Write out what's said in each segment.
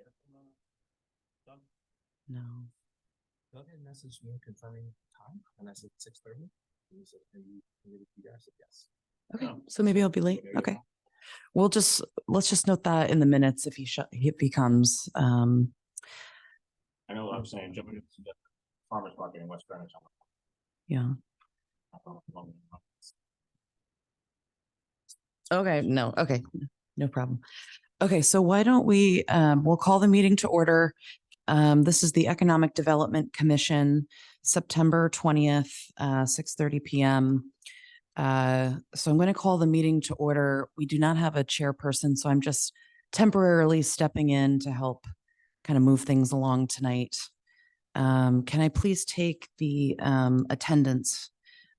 get it from Doug? No. Doug had messaged me confirming time, and I said 6:30. He said, "Are you ready to be there?" I said, "Yes." Okay, Oh, so maybe I'll be late. there you Okay. go. Let's just note that in the minutes if he comes. I know I'm saying jumping into the farmer's market in West Greenwich. Yeah. Okay, no, okay, no problem. Okay, so why don't we, we'll call the meeting to order. This is the Economic Development Commission, September 20th, 6:30 p.m. So I'm going to call the meeting to order. We do not have a chairperson, so I'm just temporarily stepping in to help kind of move things along tonight. Can I please take the attendance?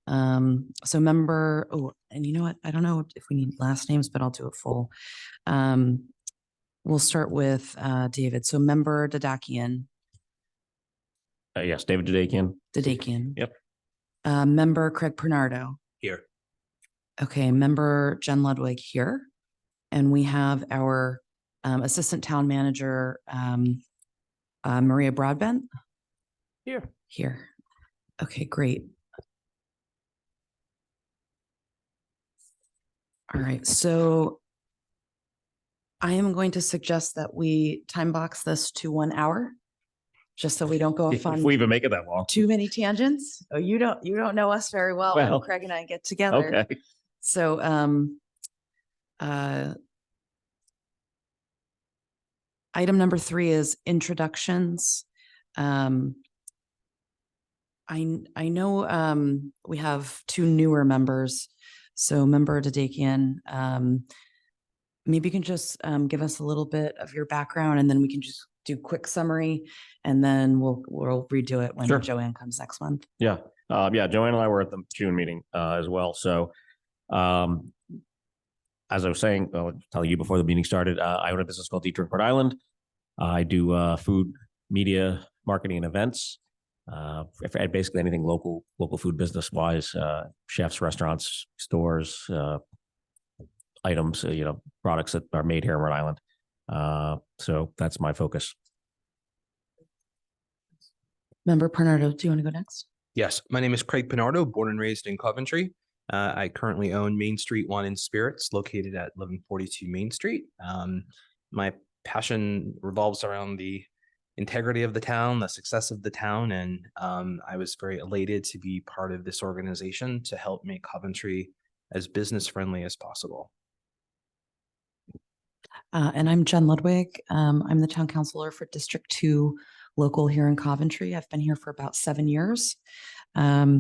So member, oh, and you know what? I don't know if we need last names, but I'll do it full. We'll start with David. So member Dadakian. Yes, David Dadakian. Dadakian. Yep. Member Craig Pernardo. Here. Okay, member Jen Ludwig here. And we have our assistant town manager, Maria Broadbent. Here. Here. Okay, great. All right, so I am going to suggest that we time box this to 1 hour, just so we don't go off If on we even make it that long. too many tangents. Oh, you don't know us very well. Well, when Craig and I get together. Okay. So, item number 3 is introductions. I know we have 2 newer members. So member Dadakian, maybe you can just give us a little bit of your background, and then we can just do quick summary, and then we'll redo it when Sure. Joanne comes next month. Yeah. Yeah. Joanne and I were at the June meeting as well. So, as I was saying, I'll tell you before the meeting started, I own a business called Dietrich Rhode Island. I do food, media, marketing, and events. Basically anything local food business wise, chefs, restaurants, stores, items, products that are made here in Rhode Island. So that's my focus. Member Pernardo, do you want to go next? Yes, my name is Craig Pernardo, born and raised in Coventry. I currently own Main Street Wine and Spirits, located at 1142 Main Street. My passion revolves around the integrity of the town, the success of the town, and I was very elated to be part of this organization to help make Coventry as business friendly as possible. And I'm Jen Ludwig. I'm the town councilor for District 2 local here in Coventry. I've been here for about 7 years. I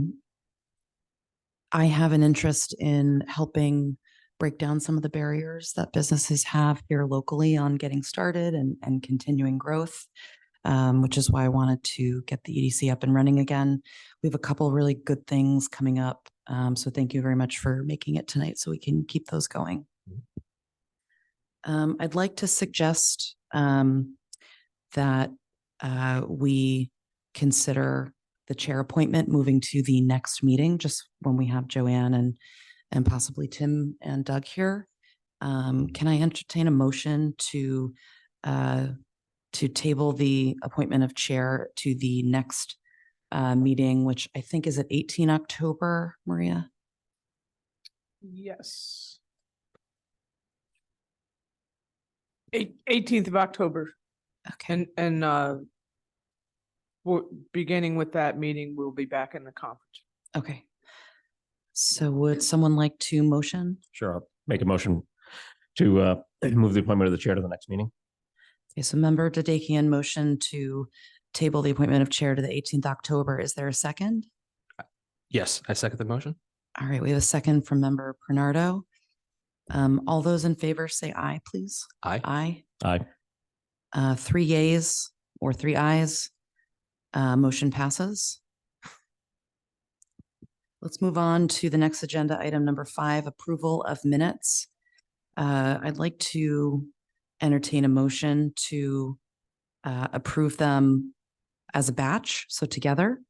have an interest in helping break down some of the barriers that businesses have here locally on getting started and continuing growth, which is why I wanted to get the EDC up and running again. We have a couple of really good things coming up. So thank you very much for making it tonight so we can keep those going. I'd like to suggest that we consider the chair appointment moving to the next meeting, just when we have Joanne and possibly Tim and Doug here. Can I entertain a motion to table the appointment of chair to the next meeting, which I think is at 18 October, Maria? Yes. 18th of October. Okay. And we're beginning with that meeting, we'll be back in the conference. Okay. So would someone like to motion? Sure. I'll make a motion to move the appointment of the chair to the next meeting. Okay, so member Dadakian motion to table the appointment of chair to the 18th October. Is there a second? Yes, I second the motion. All right, we have a second from member Pernardo. All those in favor say aye, please. Aye. Aye. Aye. 3 yeas or 3 ayes. Motion passes. Let's move on to the next agenda item, number 5, approval of minutes. I'd like to entertain a motion to approve them as a batch, so together.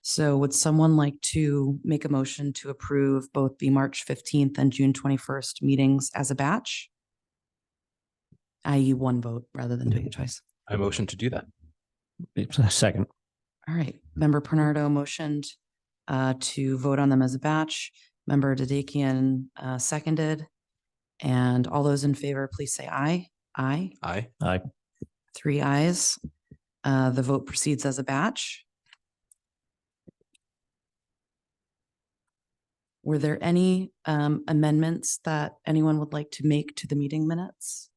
So would someone like to make a motion to approve both the March 15th and June 21st meetings as a batch? I.e. one vote rather than doing it twice. I motion to do that. It's a second. All right, Member Bernardo motioned to vote on them as a batch. Member Dadakian seconded. And all those in favor, please say aye. Aye. Aye. Aye. 3 ayes. The vote proceeds as a batch. Were there any amendments that anyone would like to make to the meeting minutes?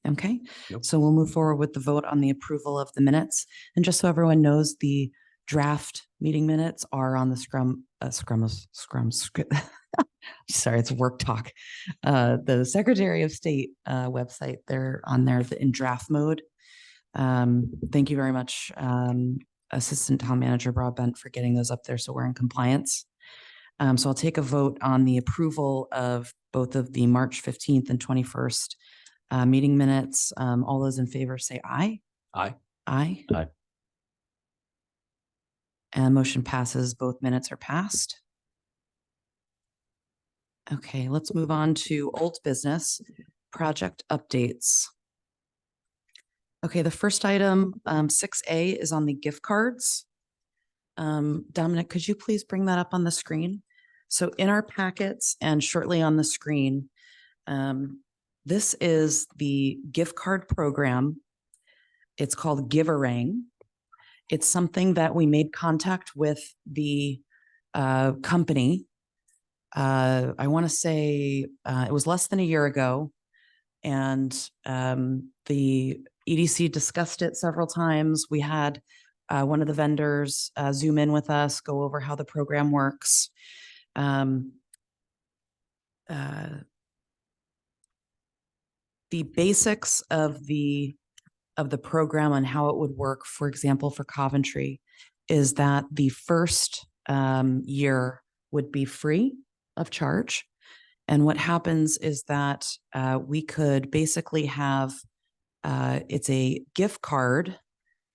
Okay, Nope. so we'll move forward with the vote on the approval of the minutes. And just so everyone knows, the draft meeting minutes are on the Scrum script. Sorry, it's work talk. The Secretary of State website, they're on there in draft mode. Thank you very much, Assistant Town Manager Broadbent, for getting those up there so we're in compliance. So I'll take a vote on the approval of both of the March 15th and 21st meeting minutes. All those in favor say aye. Aye. Aye. Aye. And motion passes. Both minutes are passed. Okay, let's move on to old business, project updates. Okay, the first item, 6A, is on the gift cards. Dominic, could you please bring that up on the screen? So in our packets and shortly on the screen, this is the gift card program. It's called Giverang. It's something that we made contact with the company. I want to say it was less than a year ago, and the EDC discussed it several times. We had one of the vendors zoom in with us, go over how the program works. The basics of the program and how it would work, for example, for Coventry, is that the first year would be free of charge. And what happens is that we could basically have, it's a gift card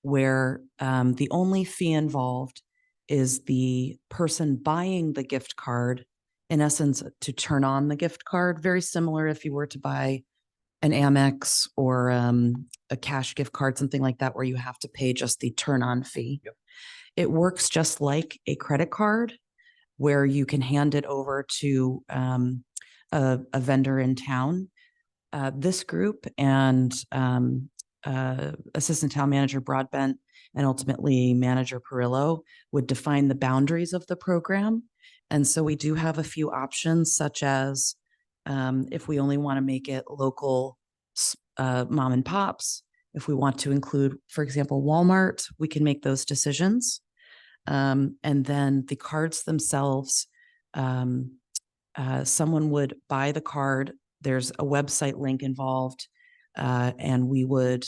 where the only fee involved is the person buying the gift card, in essence, to turn on the gift card. Very similar if you were to buy an Amex or a cash gift card, something like that, where you have to pay just the turn on fee. Yep. It works just like a credit card, where you can hand it over to a vendor in town. This group and Assistant Town Manager Broadbent and ultimately Manager Perillo would define the boundaries of the program. And so we do have a few options, such as if we only want to make it local mom and pops. If we want to include, for example, Walmart, we can make those decisions. And then the cards themselves, someone would buy the card. There's a website link involved, and we would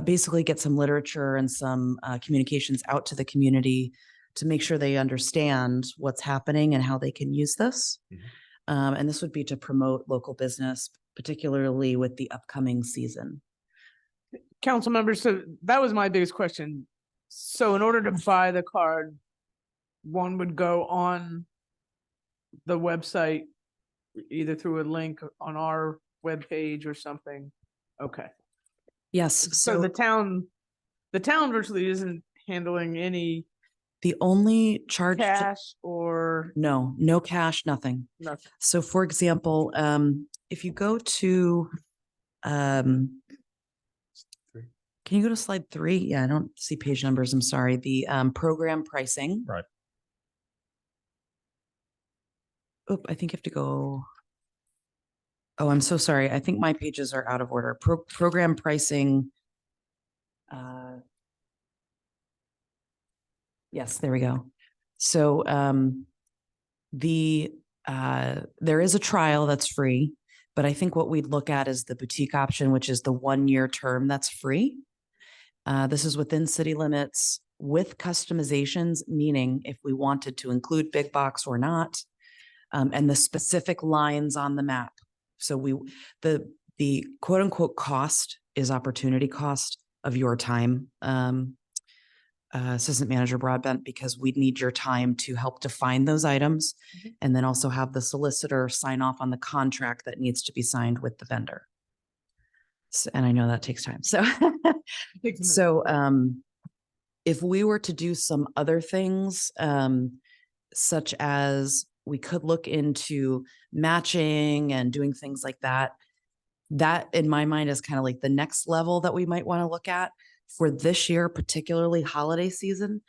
basically get some literature and some communications out to the community to make sure they understand what's happening and how they can use this. Mhm. And this would be to promote local business, particularly with the upcoming season. Council members, so that was my biggest question. So in order to buy the card, one would go on the website, either through a link on our webpage or something. Okay. Yes, So the town virtually isn't handling any the only charge, cash or no cash, nothing. nothing. So for example, if you go to, can you go to slide 3? Yeah, I don't see page numbers. I'm sorry. The program pricing. Right. Oh, I think you have to go. Oh, I'm so sorry. I think my pages are out of order. Program pricing. Yes, there we go. So there is a trial that's free, but I think what we'd look at is the boutique option, which is the 1-year term that's free. This is within city limits with customizations, meaning if we wanted to include big box or not, and the specific lines on the map. So the quote unquote cost is opportunity cost of your time, Assistant Manager Broadbent, because we'd need your time to help define those items, and then also have the solicitor sign off on the contract that needs to be signed with the vendor. And I know that takes time. So, Takes a minute. so, if we were to do some other things, such as we could look into matching and doing things like that, that in my mind is kind of like the next level that we might want to look at for this year, particularly holiday season.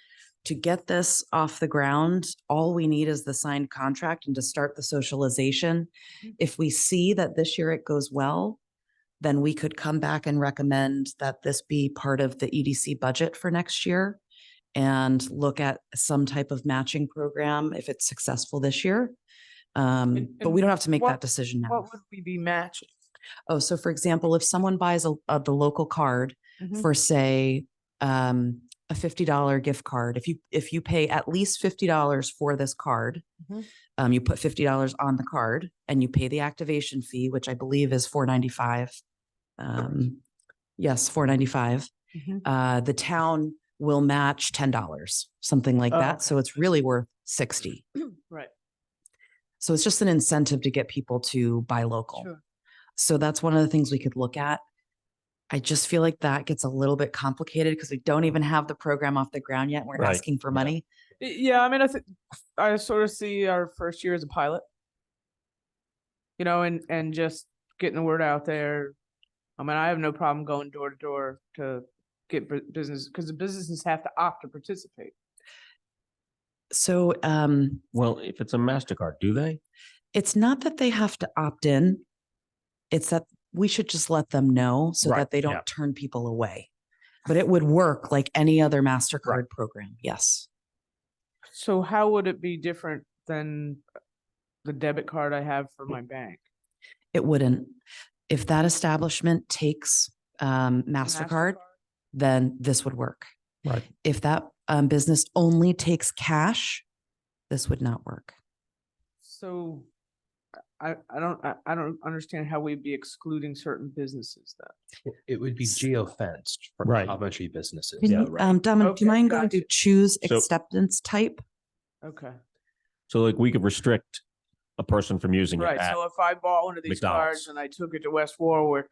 To get this off the ground, all we need is the signed contract and to start the socialization. If we see that this year it goes well, then we could come back and recommend that this be part of the EDC budget for next year and look at some type of matching program if it's successful this year. But we don't have to make that what- decision now. What would we be matching? Oh, so for example, if someone buys the local card Mhm. for say, a $50 gift card, if you pay at least $50 for this card, Mhm. you put $50 on the card and you pay the activation fee, which I believe is $4.95. Yes, $4.95. Mhm. The town will match $10, something like Oh, that. So okay. it's really worth 60. Right, So it's just an incentive to get people to buy local. sure. So that's one of the things we could look at. I just feel like that gets a little bit complicated because we don't even have the program off the ground yet. We're Right. asking for Yeah. money. Yeah, I mean, I sort of see our first year as a pilot. You know, and just getting the word out there. I mean, I have no problem going door to door to get business, because the businesses have to opt to participate. So Well, if it's a MasterCard, do they? it's not that they have to opt in. It's that we should just let them know so Right, that they don't yeah. turn people away. But it would work like any other MasterCard program. Yes. So how would it be different than the debit card I have for my bank? It wouldn't. If that establishment takes MasterCard, then this would work. Right. If that business only takes cash, this would not work. So I don't understand how we'd be excluding certain businesses then. It would be geofenced for Right. Coventry businesses. Can Yeah, you, right. Dominic, do you Okay, mind going to gotcha. choose So- acceptance type? Okay, So like we could restrict a person from using it right. at, So if I bought one of these McDonald's. cards and I took it to West Warwick,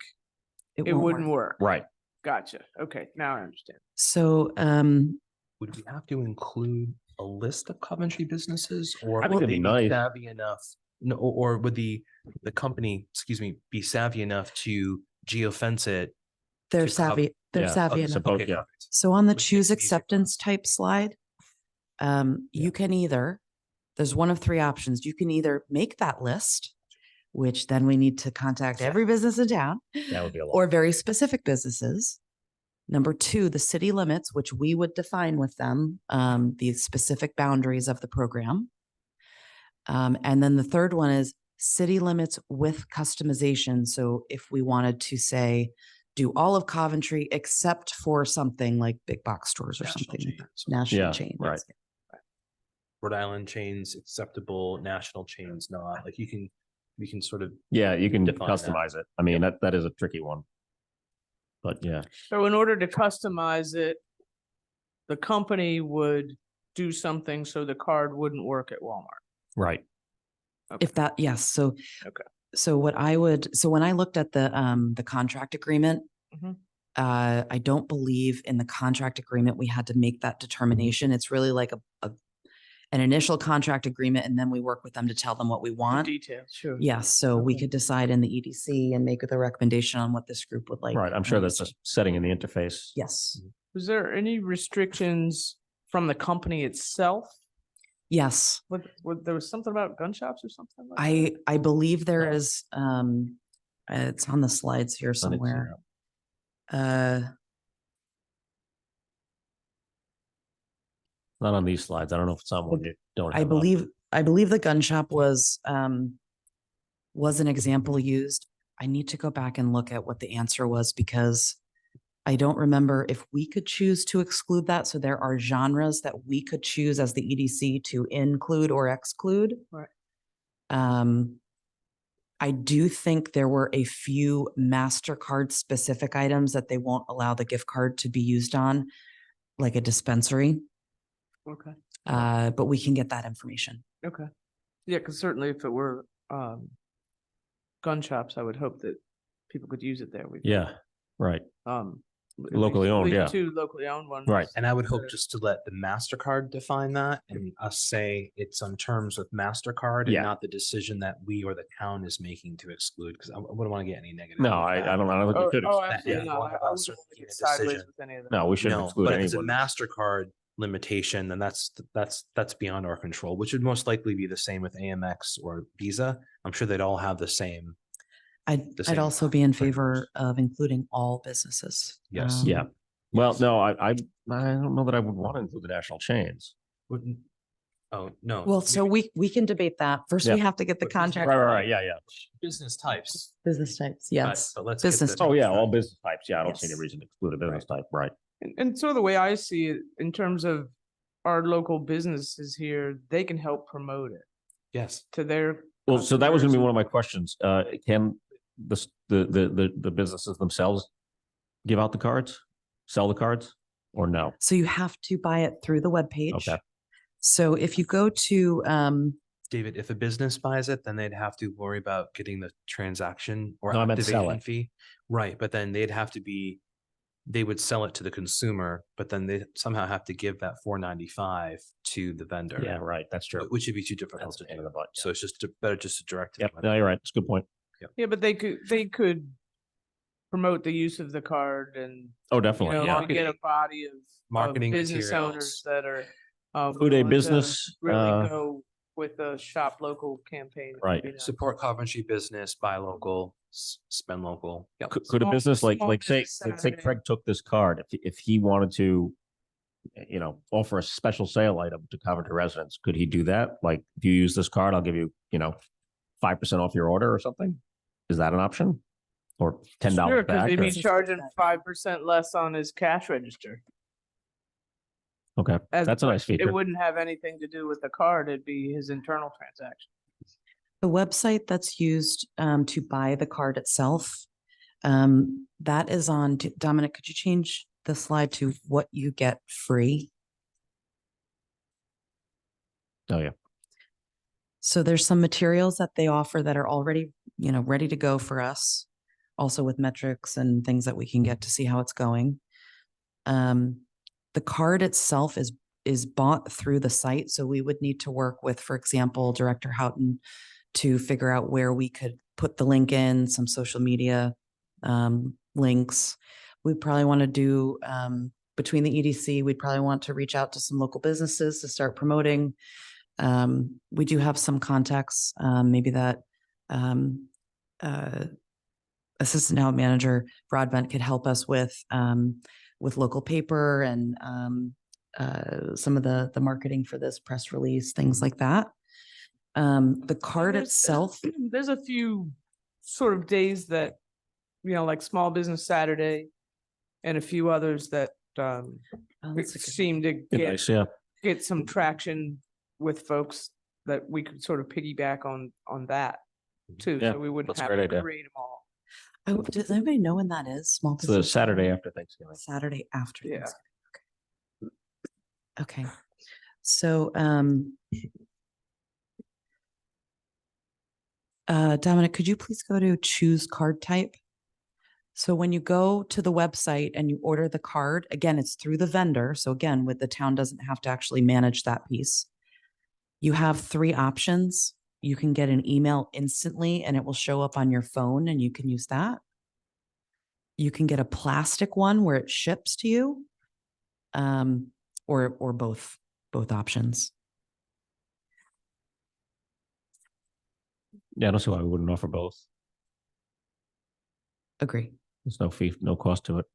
it won't wouldn't work. right. Gotcha. Okay, now I understand. So Would we have to include a list of Coventry businesses, or I think would that'd they be be nice. savvy enough? No, or would the company, excuse me, be savvy enough to geofence it? they're To cov- savvy. They're Yeah, savvy okay, enough. suppose- Okay, yeah. perfect. So on the Which choose makes it easier for us. acceptance type slide, you can either, there's one of three options. You can either make that list, which then we need to contact every business in town, That would be a lot. or very specific businesses. Number two, the city limits, which we would define with them, the specific boundaries of the program. And then the third one is city limits with customization. So if we wanted to say, do all of Coventry except for something like big box stores or National something, like that. chains. National Yeah, chains. right. Rhode Island chains acceptable, national chains not. Like you can sort of Yeah, you can Define that. customize it. I mean, that is a tricky one. But yeah, So in order to customize it, the company would do something so the card wouldn't work at Walmart. right. If that, yes, so. Okay. So what I would, so when I looked at the contract agreement, Mhm. I don't believe in the contract agreement, we had to make that determination. It's really like an initial contract agreement, and then we work with them to tell them what we The want. details, sure. Yes, so we Okay. could decide in the EDC and make the recommendation on what this group would like. Right. I'm sure that's just setting in the interface. Yes, Was there any restrictions from the company itself? yes. What, there was something about gun shops or something like that? I believe there is, it's on the slides here I didn't see somewhere. that. Not on these slides. I don't know if it's on one you don't have. I up. believe the gun shop was an example used. I need to go back and look at what the answer was because I don't remember if we could choose to exclude that. So there are genres that we could choose as the EDC to include or exclude. Right. I do think there were a few MasterCard specific items that they won't allow the gift card to be used on, like a dispensary. Okay, But we can get that information. okay. Yeah, because certainly if it were gun shops, I would hope that people could use it there. We've Yeah, right. at Locally owned, least yeah. 2 locally owned ones. Right. And I would hope that are- just to let the MasterCard define that and us say it's on terms with MasterCard and Yeah. not the decision that we or the town is making to exclude, because I wouldn't want to get any negative. No, I don't think we Oh, should. oh, exclude absolutely that. yeah, not. one of I us wouldn't are wanna making get a sideways decision. with any of them. No, we shouldn't No, exclude but if it's a anyone. MasterCard limitation, then that's beyond our control, which would most likely be the same with AMX or Visa. I'm sure they'd all have the same. I'd same also be in frameworks. favor of including all businesses. Yes. Yeah. Um, Well, Yes. no, I don't know that I would want to include the national chains. Wouldn't, oh, no. Well, so maybe we can debate that. First, we Yeah. have to get the But business- contract. Right, yeah. business types. Business types, but- yes. But let's get Business the- Oh, yeah, all business types. Yeah, I don't see any Yes. reason to exclude a business type, right? And so the way I see it, in terms of our local businesses here, they can help promote it Yes. to their. Well, so that was gonna be customers. one of my questions. Can the businesses themselves give out the cards, sell the cards, or no? So you have to buy it through the webpage. Okay. So if you go to, David, if a business buys it, then they'd have to worry about getting the transaction or No, I meant sell activation it. fee. Right, but then they would sell it to the consumer, but then they somehow have to give that $4.95 to the vendor. Yeah, right. That's true. Which would be too difficult That's to the pain in do. the butt. So it's just better just to direct. it Yep. to No, them. you're right. That's a good point. Yeah, but they could promote the use of the card and, Oh, you definitely. know, Yeah. if we get a body of Marketing business materials. owners that are. Food a willing to business, Really go with a shop local campaign. it would Right. be nice. Support Coventry business, buy local, spend local. Yep. Could a Small- business like small say business say Saturday. Craig took this card, if he wanted to, offer a special sale item to Coventry residents, could he do that? Like, if you use this card, I'll give you, 5% off your order or something? Is that an option? Or $10 Sure, because back? they'd be or- charging 5% less on his cash register. Okay, As that's a nice opposed- feature. It wouldn't have anything to do with the card, it'd be his internal transaction. the website that's used to buy the card itself, that is on, Dominic, could you change the slide to what you get free? Oh, yeah. So there's some materials that they offer that are already, ready to go for us. Also with metrics and things that we can get to see how it's going. The card itself is bought through the site. So we would need to work with, for example, Director Houghton to figure out where we could put the link in, some social media links. We probably want to do, between the EDC, we'd probably want to reach out to some local businesses to start promoting. We do have some contacts, maybe that assistant town manager Broadbent could help us with local paper and some of the marketing for this press release, things like that. The card There's- itself, There's a few sort of days that, like Small Business Saturday and a few others that oh, that's a good- seem to Be get nice, yeah. get some traction with folks that we could sort of piggyback on that too. Yeah, So we wouldn't that's a have great to idea. create them all. Oh, does anybody know when that is? Small It's the Business Saturday after Thanksgiving. Saturday after. Yeah. Thanksgiving. Okay. So, Dominic, could you please go to choose card type? So when you go to the website and you order the card, again, it's through the vendor. So again, with the town doesn't have to actually manage that piece. You have 3 options. You can get an email instantly and it will show up on your phone and you can use that. You can get a plastic one where it ships to you. Or both options. Yeah, I don't see why we wouldn't offer both. Agree. There's no fee, no cost to it.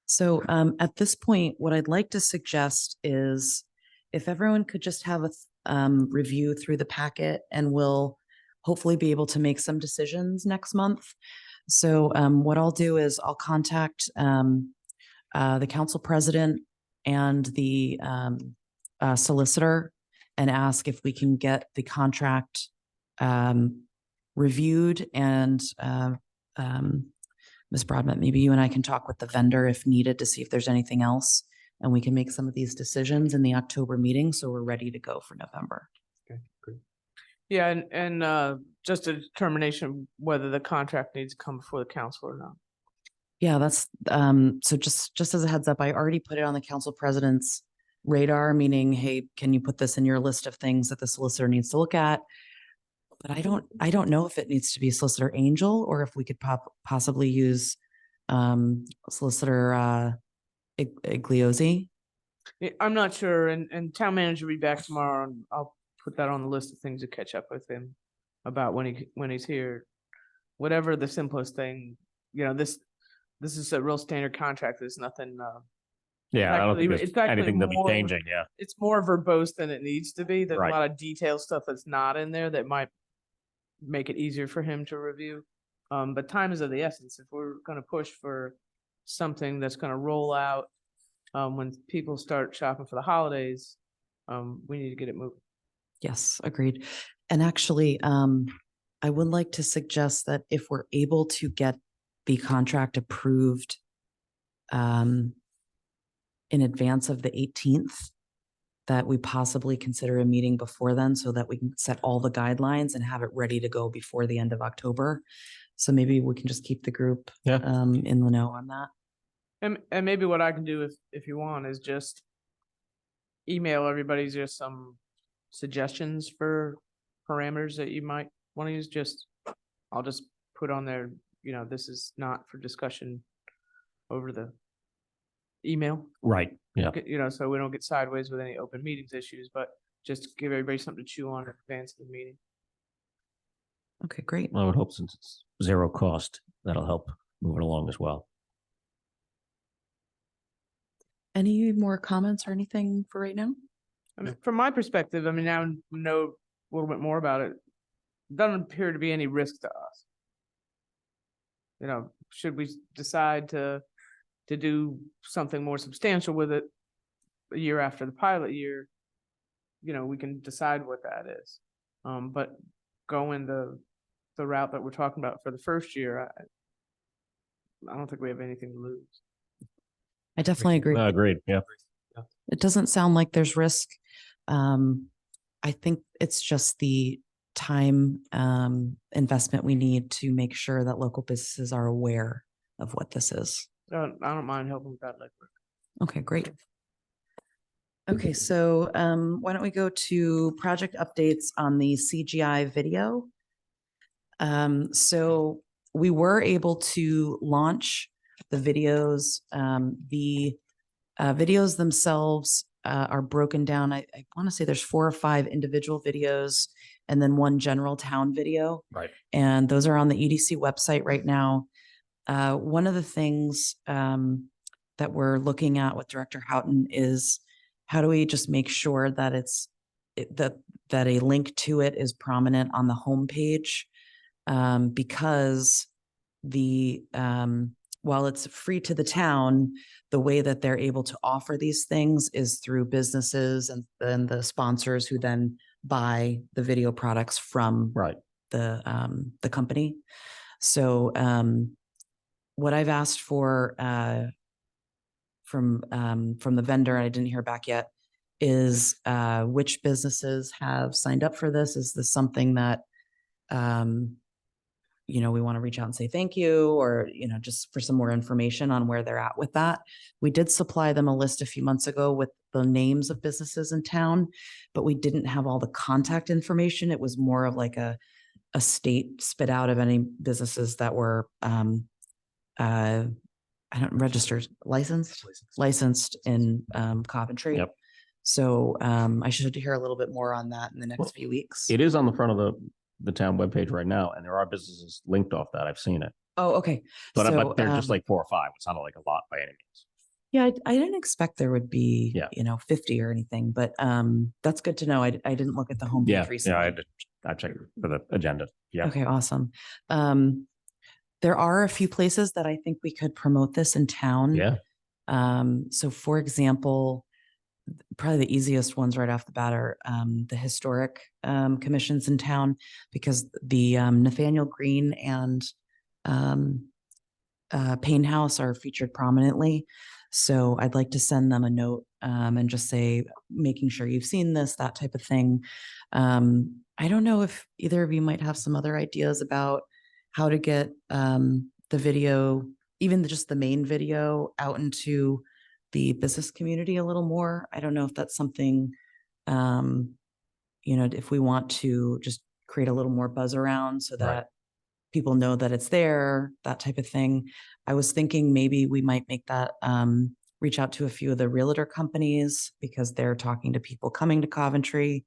So at this point, what I'd like to suggest is if everyone could just have a review through the packet and we'll hopefully be able to make some decisions next month. So what I'll do is I'll contact the council president and the solicitor and ask if we can get the contract reviewed and Ms. Broadbent, maybe you and I can talk with the vendor if needed to see if there's anything else. And we can make some of these decisions in the October meeting. So we're ready to go for November. Okay, great. Yeah, and just a determination whether the contract needs to come before the council or not. Yeah, that's, so just as a heads up, I already put it on the council president's radar, meaning, hey, can you put this in your list of things that the solicitor needs to look at? But I don't know if it needs to be Solicitor Angel or if we could possibly use, Solicitor, Igliozzi. I'm not sure, and town manager will be back tomorrow, and I'll put that on the list of things to catch up with him about when he's here. Whatever the simplest thing, this is a real standard contract. There's nothing. Yeah, I don't think It's there's actually anything that'll be more- changing, yeah. It's more verbose than it needs to be. There's a Right. lot of detailed stuff that's not in there that might make it easier for him to review. But time is of the essence. If we're gonna push for something that's gonna roll out, when people start shopping for the holidays, we need to get it moving. Yes, agreed. And actually, I would like to suggest that if we're able to get the contract approved, in advance of the 18th, that we possibly consider a meeting before then so that we can set all the guidelines and have it ready to go before the end of October. So maybe we can just keep the group, Yeah. in the know on that. And maybe what I can do if you want is just email everybody just some suggestions for parameters that you might want to use. I'll just put on there, this is not for discussion over the email, Right, yeah. so we don't get sideways with any open meetings issues, but just give everybody something to chew on in advance of the meeting. Okay, great. I would hope since it's zero cost, that'll help move it along as well. Any more comments or anything for right now? I mean, from my perspective, now I know a little bit more about it. Doesn't appear to be any risk to us. Should we decide to do something more substantial with it a year after the pilot year, we can decide what that is. But going the route that we're talking about for the first year, I don't think we have anything to lose. I definitely agree. Agreed, yeah. It doesn't sound like there's risk. I think it's just the time, investment we need to make sure that local businesses are aware of what this is. I don't mind helping with that legwork. Okay, great. Okay, so why don't we go to project updates on the CGI video? So we were able to launch the videos. The videos themselves are broken down. I want to say there's 4 or 5 individual videos and then 1 general town video. Right. And those are on the EDC website right now. One of the things that we're looking at with Director Houghton is how do we just make sure that that a link to it is prominent on the homepage, because while it's free to the town, the way that they're able to offer these things is through businesses and then the sponsors who then buy the video products from Right. the company. So what I've asked for from the vendor, and I didn't hear back yet, is which businesses have signed up for this? Is this something that we want to reach out and say thank you, or just for some more information on where they're at with that? We did supply them a list a few months ago with the names of businesses in town, but we didn't have all the contact information. It was more of like a state spit out of any businesses that were licensed in Coventry. Yep. So I should hear a little bit more on that in the next few weeks. It is on the front of the town webpage right now, and there are businesses linked off that. I've seen it. Oh, okay. But So, they're just like 4 or 5. It's not like a lot by any means. yeah, I didn't expect there would be, Yeah. 50 or anything, but that's good to know. I didn't look at the homepage Yeah, recently. I checked for the agenda. Yeah. Okay, awesome. There are a few places that I think we could promote this in town. Yeah. So for example, probably the easiest ones right off the bat are the historic commissions in town, because the Nathaniel Green and Payne House are featured prominently. So I'd like to send them a note and just say, making sure you've seen this, that type of thing. I don't know if either of you might have some other ideas about how to get the video, even just the main video, out into the business community a little more. I don't know if that's something, if we want to just create a little more buzz around so that people know that it's there, that type of thing. I was thinking maybe we might make that reach out to a few of the realtor companies because they're talking to people coming to Coventry.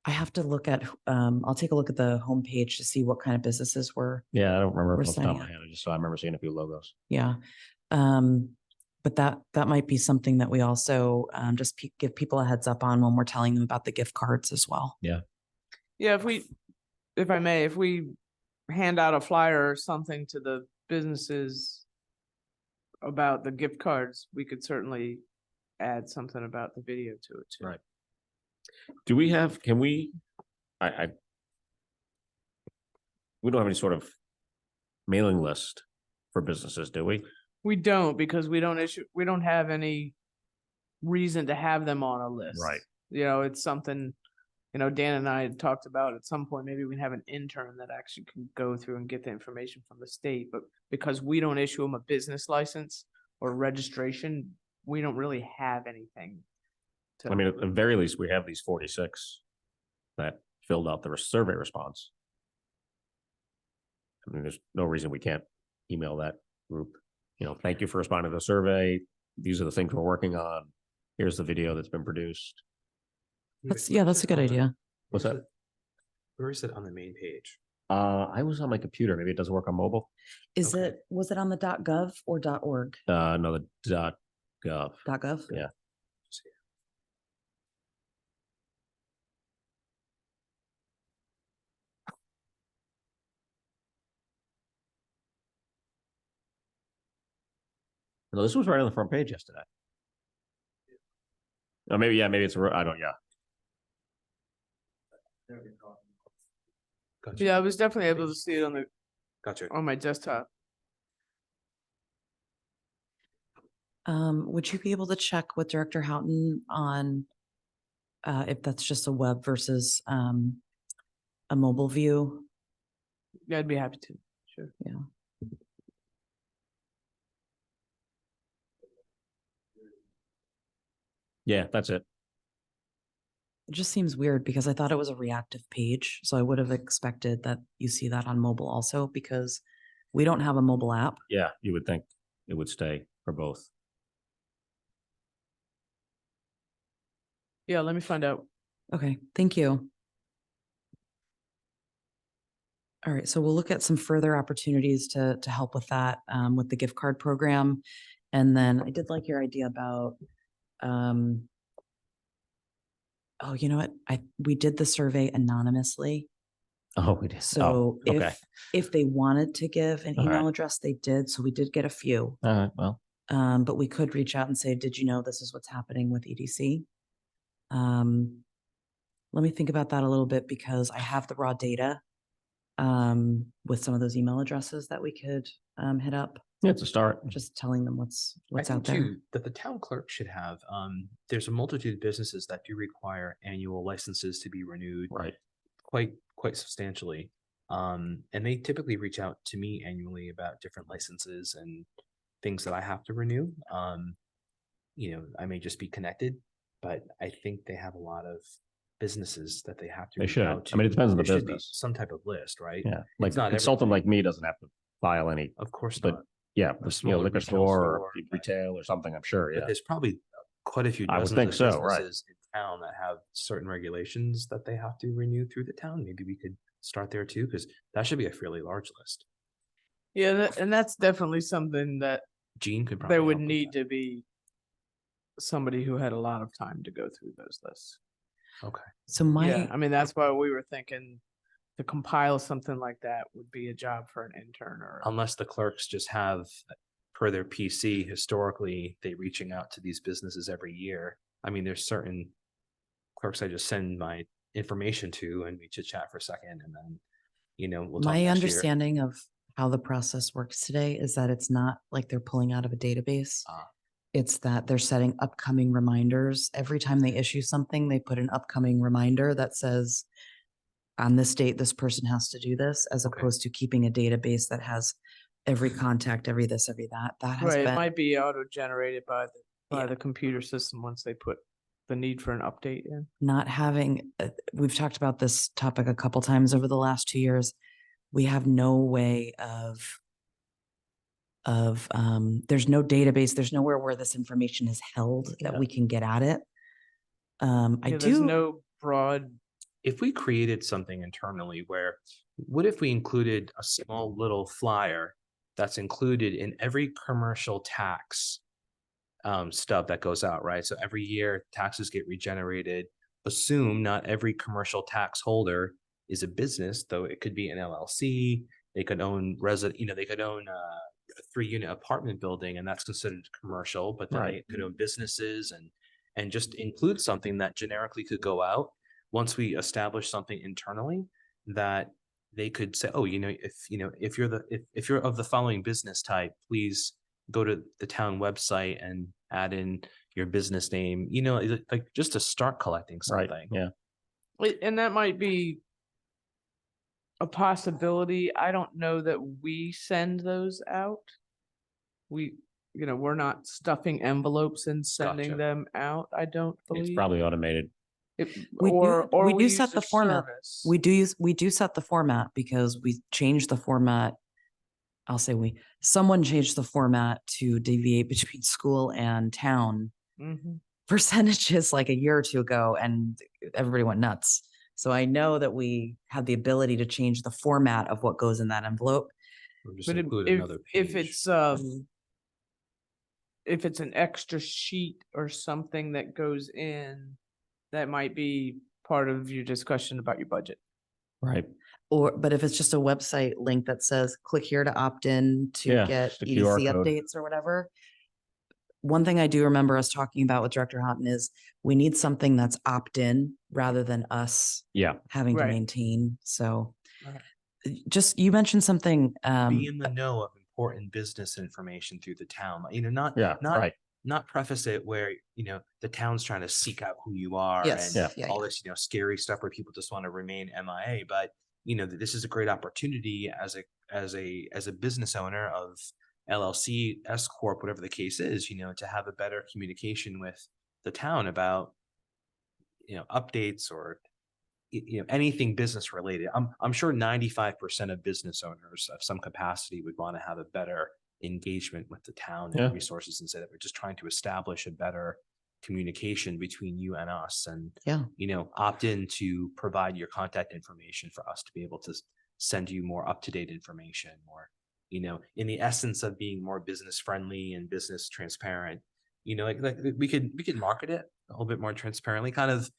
I have to look at, I'll take a look at the homepage to see what kind of businesses were. Yeah, I don't remember We're off the top of my signing head. I just saw, I remember seeing a few logos. Yeah. But that might be something that we also just give people a heads up on when we're telling them about the gift cards as well. Yeah, if I may, if we hand out a flyer or something to the businesses about the gift cards, we could certainly add something about the video to it too. Right. Do we have, can we, we don't have any sort of mailing list for businesses, do we? We don't, because we don't have any reason to have them on a list. Right. You know, it's something, Dan and I had talked about at some point, maybe we have an intern that actually can go through and get the information from the state, but because we don't issue them a business license or registration, we don't really have anything. I mean, at the very least, we have these 46 that filled out the survey response. I mean, there's no reason we can't email that group. Thank you for responding to the survey. These are the things we're working on. Here's the video that's been produced. That's a good idea. What's that? Where is it on the main page? I was on my computer. Maybe it doesn't work on mobile. Okay. Was it on the .gov or .org? No, the .gov. .gov? Yeah. No, this was right on the front page yesterday. Oh, maybe it's I don't. Yeah. Gotcha. Yeah, I was definitely able to see it Gotcha. on my desktop. Would you be able to check with Director Houghton on if that's just a web versus a mobile view? Yeah, I'd be happy to. Sure. Yeah. Yeah, that's it. It just seems weird because I thought it was a reactive page. So I would have expected that you see that on mobile also because we don't have a mobile app. Yeah, you would think it would stay for both. Yeah, let me find out. Okay, thank you. All right, so we'll look at some further opportunities to help with that with the gift card program. And then I did like your idea about, oh, you know what? We did the survey anonymously. Oh, we did. So okay. if they wanted to give an All email right. address, they did. So we did get a few. All right. Well, But we could reach out and say, did you know this is what's happening with EDC? Let me think about that a little bit because I have the raw data with some of those email addresses that we could hit up, yeah, it's a start. just telling them what's I out think there. too, that the town clerk should have, there's a multitude of businesses that do require annual licenses to be renewed Right. quite substantially. And they typically reach out to me annually about different licenses and things that I have to renew. I may just be connected, but I think they have a lot of businesses that they have to They reach should. out to. I mean, it depends on the There should be business. some type of list, right? Yeah. Like It's not a consultant everything. like me doesn't have to file any. Of course But not. yeah, A this, smaller liquor retail store or store, right. retail or something, I'm sure. But Yeah. there's probably quite a few I would dozens think of so, right. businesses in town that have certain regulations that they have to renew through the town. Maybe we could start there too, because that should be a fairly large list. Yeah, and that's definitely something that Gene could probably there would help with need that. to be somebody who had a lot of time to go through those lists. Okay. So Yeah, I mean, that's why we were thinking to compile something like that would be a job for an intern or. Unless the clerks just have, per their PC, historically, they reaching out to these businesses every year. I mean, there's certain clerks I just send my information to and we chit chat for a second and then, we'll talk my next year. understanding of how the process works today is that it's not like they're pulling out of a database. It's that they're setting upcoming reminders. Every time they issue something, they put an upcoming reminder that says, on this date, this person has to do this, as Okay. opposed to keeping a database that has every contact, every this, every that. That has Right, it been, might be auto-generated by Yeah. the computer system once they put the need for an update in. not having, we've talked about this topic a couple times over the last 2 years. We have no way there's no database, there's nowhere where this information is held that Yeah. we can get at it. I Yeah, there's do, no broad, If we created something internally where, what if we included a small little flyer that's included in every commercial tax stub that goes out, right? So every year taxes get regenerated. Assume not every commercial tax holder is a business, though it could be an LLC. They could own they could own a 3-unit apartment building, and that's considered commercial, but then Right. they could own businesses and just include something that generically could go out once we establish something internally that they could say, oh, if you're of the following business type, please go to the town website and add in your business name, like just to start collecting Right. something. Yeah. and that might be a possibility. I don't know that we send those out. We're not stuffing envelopes and sending Gotcha. them out, I don't It's believe. probably automated. We do use set the a format. service. we do set the format because we changed the format. I'll say someone changed the format to deviate between school and town Mhm. percentages like a year or two ago, and everybody went nuts. So I know that we have the ability to change the format of what goes in that envelope. Or just But include if another if page. it's an extra sheet or something that goes in, that might be part of your discussion about your budget. Right. But if it's just a website link that says, click here to opt in to Yeah, get just a QR EDC code. updates or whatever. One thing I do remember us talking about with Director Houghton is we need something that's opt-in rather than us Yeah. having to Right. maintain. So Right. just, you mentioned something, Be in the know of important business information through the town, not Yeah. Right. not preface it where the town's trying to seek out who you are Yes. and Yeah. all this scary stuff where people just want to remain MIA. But this is a great opportunity as a business owner of LLC, S corp, whatever the case is, to have a better communication with the town about updates or anything business related. I'm sure 95% of business owners of some capacity would want to have a better engagement with the town Yeah. and resources, and say that we're just trying to establish a better communication between you and us, and Yeah. opt in to provide your contact information for us to be able to send you more up-to-date information, or in the essence of being more business friendly and business transparent, like we could market it a little bit more transparently, kind of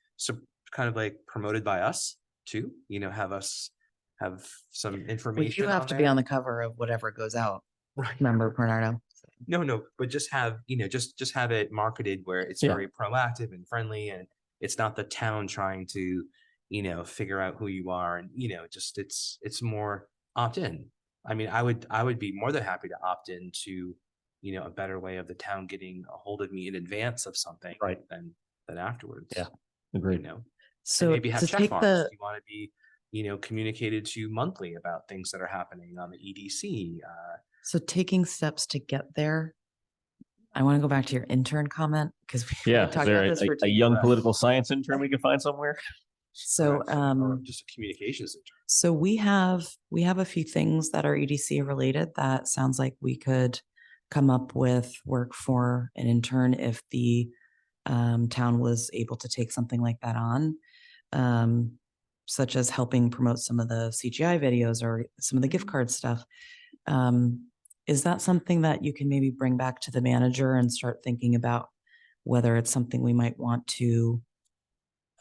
like promoted by us too, have us have some Well, information. you have to be on the cover of whatever goes out. Right. Remember, Bernardo? No, but just have, just have it marketed where it's Yeah. very proactive and friendly, and it's not the town trying to, figure out who you are, and, just it's more opt in. I mean, I would be more than happy to opt in to, a better way of the town getting a hold of me in advance of something, Right. than afterwards. Yeah. Agreed. And So maybe have to check take marks. the, You want to be, communicated to monthly about things that are happening on the EDC. so taking steps to get there. I want to go back to your intern comment because we Yeah. Is talked there about this for a young political science intern we can find somewhere? So, correct, or just a communications intern. So we have a few things that are EDC related that sounds like we could come up with work for an intern if the town was able to take something like that on, such as helping promote some of the CGI videos or some of the gift card stuff. Is that something that you can maybe bring back to the manager and start thinking about whether it's something we might want to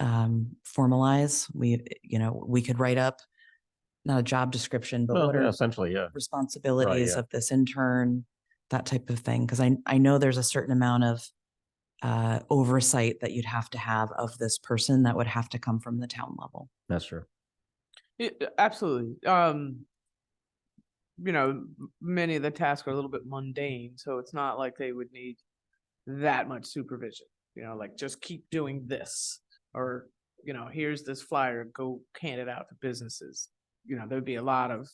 formalize? We could write up not a job description, but Well, what yeah, are essentially, yeah. responsibilities yeah. of this intern, that type of thing. Because I know there's a certain amount of oversight that you'd have to have of this person that would have to come from the town level. That's true. Absolutely. Many of the tasks are a little bit mundane, so it's not like they would need that much supervision, like just keep doing this, or, here's this flyer, go hand it out to businesses. There'd be a lot of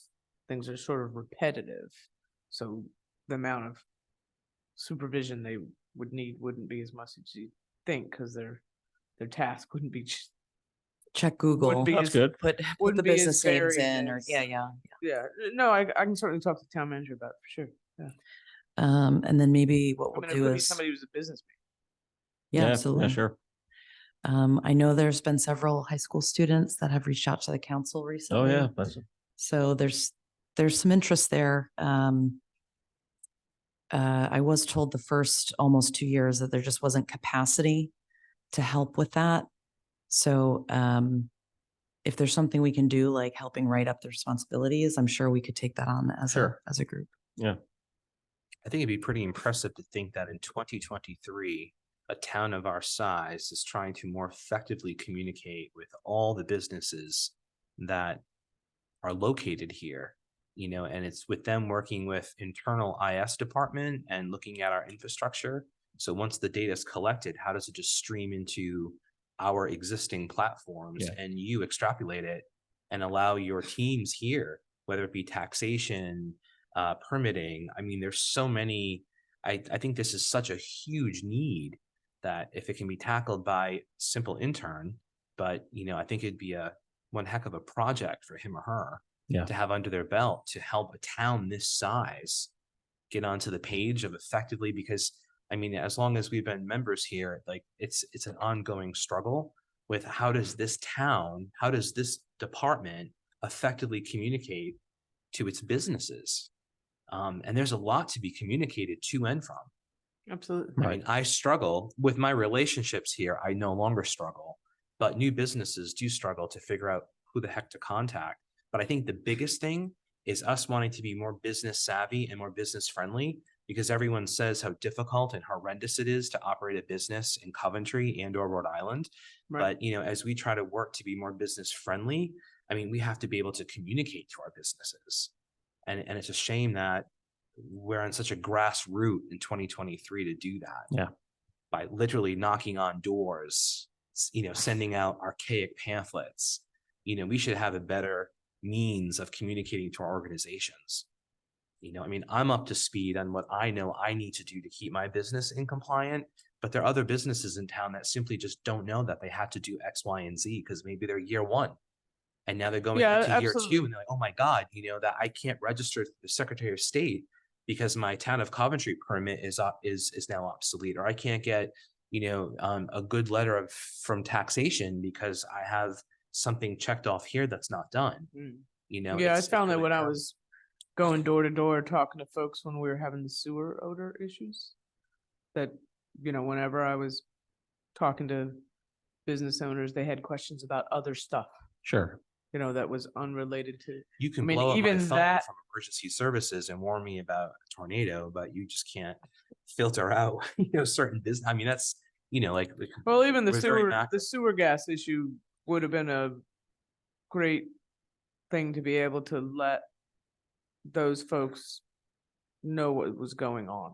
things that are sort of repetitive. So the amount of supervision they would need wouldn't be as much as you think, because their task wouldn't be Check Google, be That's as- good. put the wouldn't be as business names varied in, or as- yeah. yeah. No, I can certainly talk to the town manager about it for sure. And then maybe what I we'll mean, it do could be is, somebody who's a businessman. yeah, Yeah, absolutely. sure. I know there's been several high school students that have reached out to the council Oh, recently. yeah. That's, So there's some interest there. I was told the first almost 2 years that there just wasn't capacity to help with that. So if there's something we can do, like helping write up the responsibilities, I'm sure we could take that on as Sure. a group. yeah. I think it'd be pretty impressive to think that in 2023, a town of our size is trying to more effectively communicate with all the businesses that are located here, and it's with them working with internal IS department and looking at our infrastructure. So once the data is collected, how does it just stream into our existing platforms, Yeah. and you extrapolate it and allow your teams here, whether it be taxation, permitting. I mean, there's so many. I think this is such a huge need that if it can be tackled by simple intern, but I think it'd be one heck of a project for him or her Yeah. to have under their belt to help a town this size get onto the page of effectively, because I mean, as long as we've been members here, like it's an ongoing struggle with how does this department effectively communicate to its businesses. And there's a lot to be communicated to and from. Absolutely. I mean, I struggle with my relationships here. I no longer struggle, but new businesses do struggle to figure out who the heck to contact. But I think the biggest thing is us wanting to be more business savvy and more business friendly, because everyone says how difficult and horrendous it is to operate a business in Coventry and or Rhode Island. Right. But, as we try to work to be more business friendly, I mean, we have to be able to communicate to our businesses. And it's a shame that we're on such a grassroots in 2023 to do that. Yeah. By literally knocking on doors, sending out archaic pamphlets. We should have a better means of communicating to our organizations. I mean, I'm up to speed on what I know I need to do to keep my business in compliant, but there are other businesses in town that simply just don't know that they have to do X, Y, and Z because maybe they're year one. And now they're going Yeah, into year absolutely. two and they're like, oh my God, that I can't register to the Secretary of State because my town of Coventry permit is now obsolete, or I can't get, a good letter from taxation because I have something checked off here that's not done. Mm. Yeah, I found that really when I terrible. was going door to door talking to folks when we were having the sewer odor issues, that, whenever I was talking to business owners, they had questions about other stuff, Sure. that was unrelated to. You can I mean, blow up even my phone that- from emergency services and warn me about a tornado, but you just can't filter out, certain business. I mean, that's, like. Well, even the we're very sewer, macro. the sewer gas issue would have been a great thing to be able to let those folks know what was going on.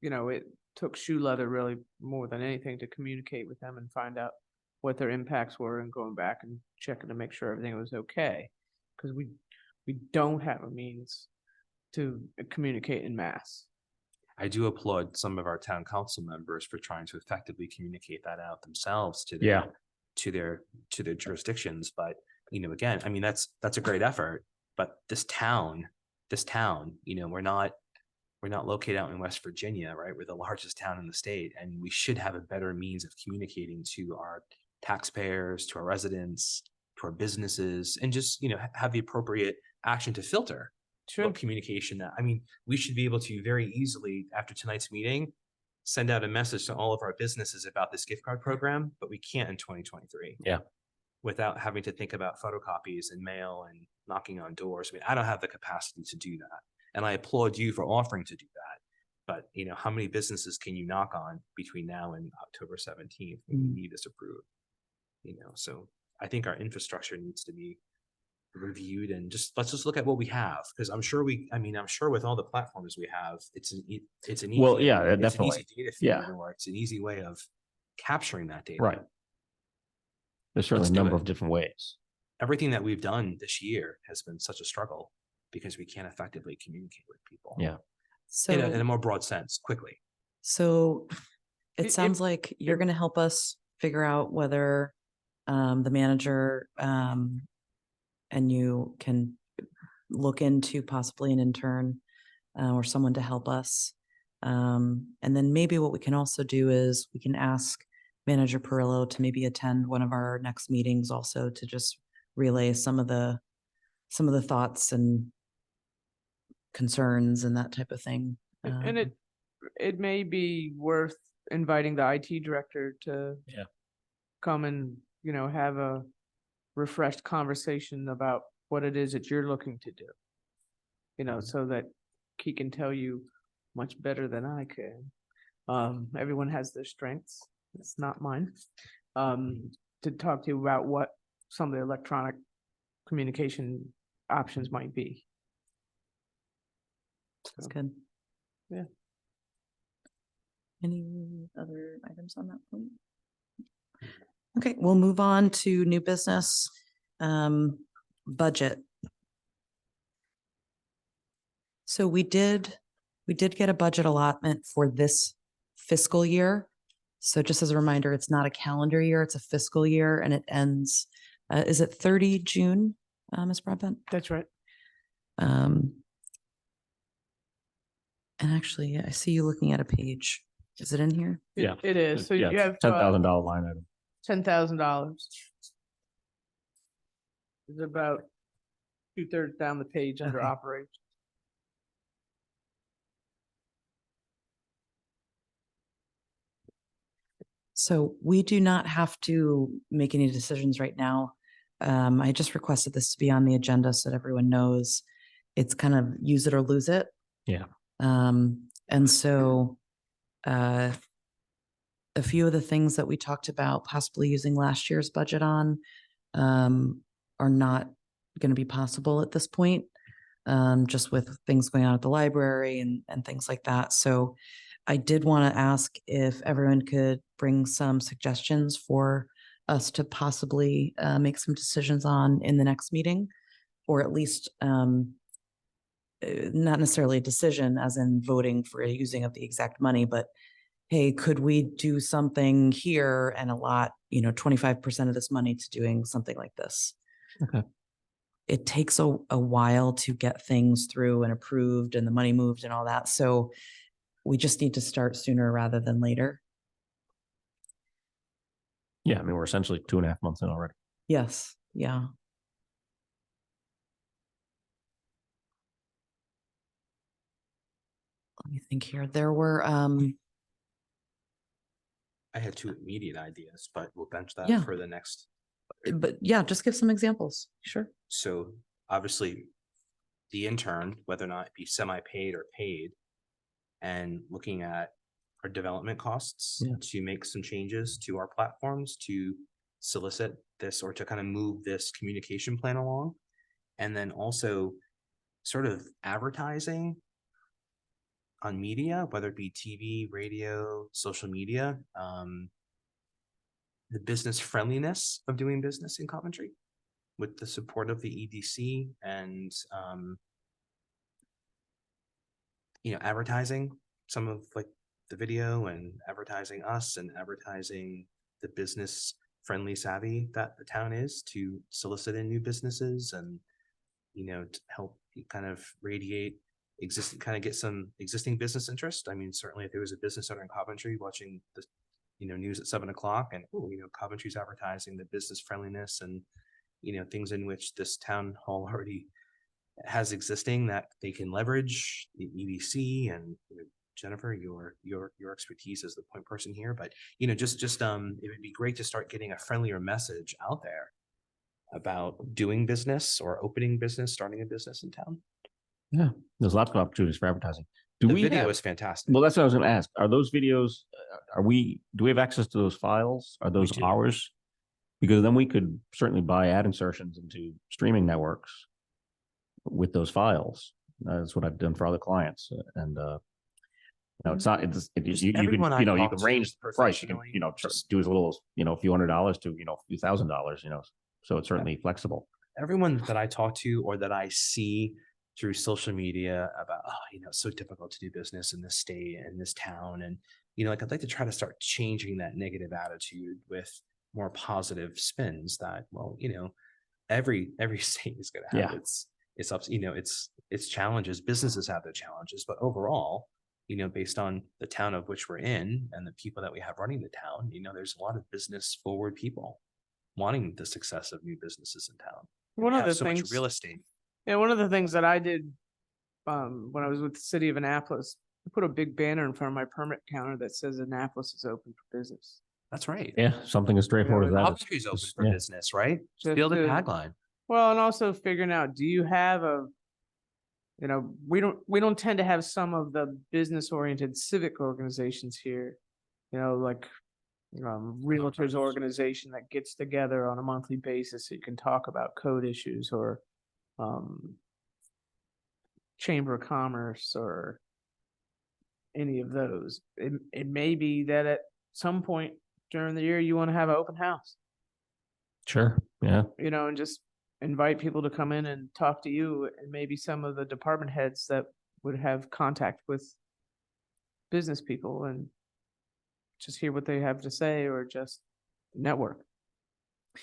It took shoe leather really more than anything to communicate with them and find out what their impacts were, and going back and checking to make sure everything was okay. Because we don't have a means to communicate in mass. I do applaud some of our town council members for trying to effectively communicate that out themselves to Yeah. their jurisdictions. But, again, I mean, that's a great effort, but this town, we're not located out in West Virginia, right? We're the largest town in the state, and we should have a better means of communicating to our taxpayers, to our residents, to our businesses, and just, have the appropriate action to filter what communication that. I mean, we should be able to very easily, after tonight's meeting, send out a message to all of our businesses about this gift card program, but we can't in 2023. Yeah. Without having to think about photocopies and mail and knocking on doors. I mean, I don't have the capacity to do that. And I applaud you for offering to do that. But, how many businesses can you knock on between now and October 17th when we need this approved? So I think our infrastructure needs to be reviewed and let's just look at what we have. Cause I'm sure I'm sure with all the platforms we have, it's an easy. Well, yeah, it's an definitely. easy data Yeah. feed, or it's an easy way of capturing that data. Right. There's certainly Let's a do number it. of different ways. Everything that we've done this year has been such a struggle because we can't effectively communicate with people. Yeah. So. In a more broad sense, quickly. So it It- sounds like you're it- going to help us figure out whether the manager and you can look into possibly an intern or someone to help us. And then maybe what we can also do is we can ask Manager Perillo to maybe attend one of our next meetings also to just relay some of the thoughts and concerns and that type of thing. And it may be worth inviting the IT director to Yeah. come and, have a refreshed conversation about what it is that you're looking to do. So that he can tell you much better than I can. Everyone has their strengths. It's not mine. To talk to you about what some of the electronic communication options might be. That's good. Yeah. Any other items on that point? Okay, we'll move on to new business, budget. So we did get a budget allotment for this fiscal year. So just as a reminder, it's not a calendar year, it's a fiscal year and it ends, is it 30 June, Ms. Broadbent? That's right. And actually, I see you looking at a page. Is it in here? Yeah. It is. So Yeah, you have $10,000 line item. $10,000. It's about 2/3 down the page under Okay. operations. So we do not have to make any decisions right now. I just requested this to be on the agenda so that everyone knows it's kind of use it or lose it. Yeah. And so a few of the things that we talked about possibly using last year's budget on are not going to be possible at this point, just with things going on at the library and things like that. So I did want to ask if everyone could bring some suggestions for us to possibly make some decisions on in the next meeting, or at least not necessarily a decision as in voting for a using of the exact money, but hey, could we do something here and allot, 25% of this money to doing something like this? Okay. It takes a while to get things through and approved and the money moved and all that. So we just need to start sooner rather than later. Yeah. I mean, we're essentially 2.5 months in already. Yes. Yeah. Let me think here. There were, I had two immediate ideas, but we'll bench that Yeah. for the next. but yeah, just give some examples. Sure. So obviously, the intern, whether or not it be semi-paid or paid, and looking at our development costs Yeah. to make some changes to our platforms to solicit this or to kind of move this communication plan along. And then also sort of advertising on media, whether it be TV, radio, social media, the business friendliness of doing business in Coventry with the support of the EDC and, advertising some of like the video and advertising us and advertising the business friendly savvy that the town is to solicit in new businesses and, to help kind of radiate get some existing business interest. I mean, certainly if there was a business owner in Coventry watching the, news at 7:00 and, Coventry's advertising the business friendliness and, things in which this town hall already has existing that they can leverage the EDC and Jennifer, your expertise as the point person here, but it would be great to start getting a friendlier message out there about doing business or opening business, starting a business in town. Yeah. There's lots of opportunities for advertising. Do The we video have, is fantastic. well, that's what I was going to ask. Are those videos, do we have access to those files? Are those do. ours? Because then we could certainly buy ad insertions into streaming networks with those files. That's what I've done for other clients, and no, it's not. You can everyone I you can talk to range the price. You can professionally just do as little as a few $100s to a few $1,000s. So it's certainly flexible. Everyone that I talk to or that I see through social media about, it's so difficult to do business in this state and this town. And, like I'd like to try to start changing that negative attitude with more positive spins that, well, every state is going to have Yeah. its ups, its challenges. Businesses have their challenges, but overall, based on the town of which we're in and the people that we have running the town, there's a lot of business forward people wanting the success of new businesses in town. One We of have the so much things, real estate. yeah, one of the things that I did when I was with the city of Annapolis, I put a big banner in front of my permit counter that says Annapolis is open for business. That's right. Yeah, something as straightforward as that. Coventry's open for yeah. business, right? Just Steal the to- tagline. Well, and also figuring out, do you have we don't tend to have some of the business oriented civic organizations here, like realtors organization that gets together on a monthly basis so you can talk about code issues, or Chamber of Commerce, or any of those. It may be that at some point during the year you want to have an open house, Sure. Yeah. and just invite people to come in and talk to you, and maybe some of the department heads that would have contact with business people, and just hear what they have to say, or just network.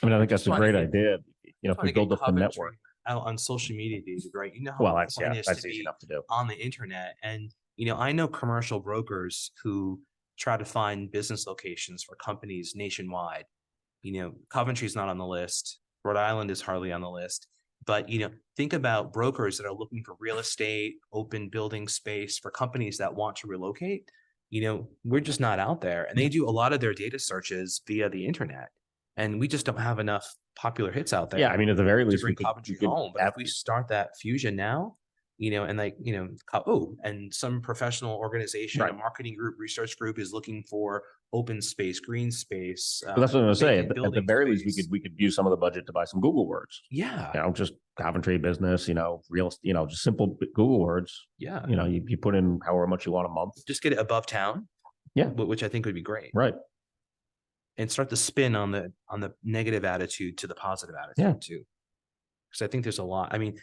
I mean, I think that's a Trying to great get- idea. If we Trying to build get up the Coventry network. out on social media, David, right? You know how Well, important it is that's to easy be enough to do. on the internet. And, I know commercial brokers who try to find business locations for companies nationwide. Coventry's not on the list. Rhode Island is hardly on the list. But, think about brokers that are looking for real estate, open building space for companies that want to relocate. We're just not out there. And they do a lot of their data searches via the internet. And we just don't have enough popular hits out there. Yeah, I mean, at the very to least, bring Coventry home. But if we start that fusion now, and some professional organization, a Right. marketing group, research group is looking for open space, green space. But that's what I'm gonna say. vacant At the building very least, space. we could use some of the budget to buy some Google words. Yeah, Just Coventry business. Real. Just simple Google words. yeah. You put in however much you want a month. Just get it above town. Yeah. Which I think would be great. Right. And start the spin on the negative attitude to the positive attitude Yeah. too. Because I think there's a lot. I mean,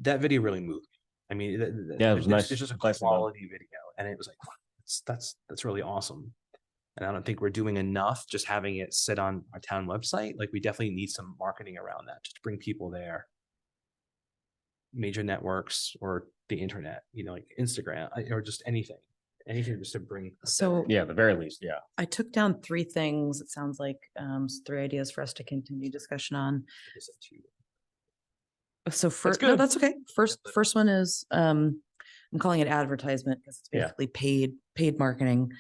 that video really moved me. I mean, Yeah, it was nice. It's just a Nice and done. quality video, and it was like, wow, that's really awesome. And I don't think we're doing enough just having it sit on our town website. Like, we definitely need some marketing around that, just to bring people there. Major networks or the internet, like Instagram, or just anything just to bring. So Yeah, at the very least. Yeah. I took down 3 things. It sounds like 3 ideas for us to continue discussion on. So first, no, good. that's okay. First, but- first one is, I'm calling it advertisement because it's Yeah. basically paid marketing.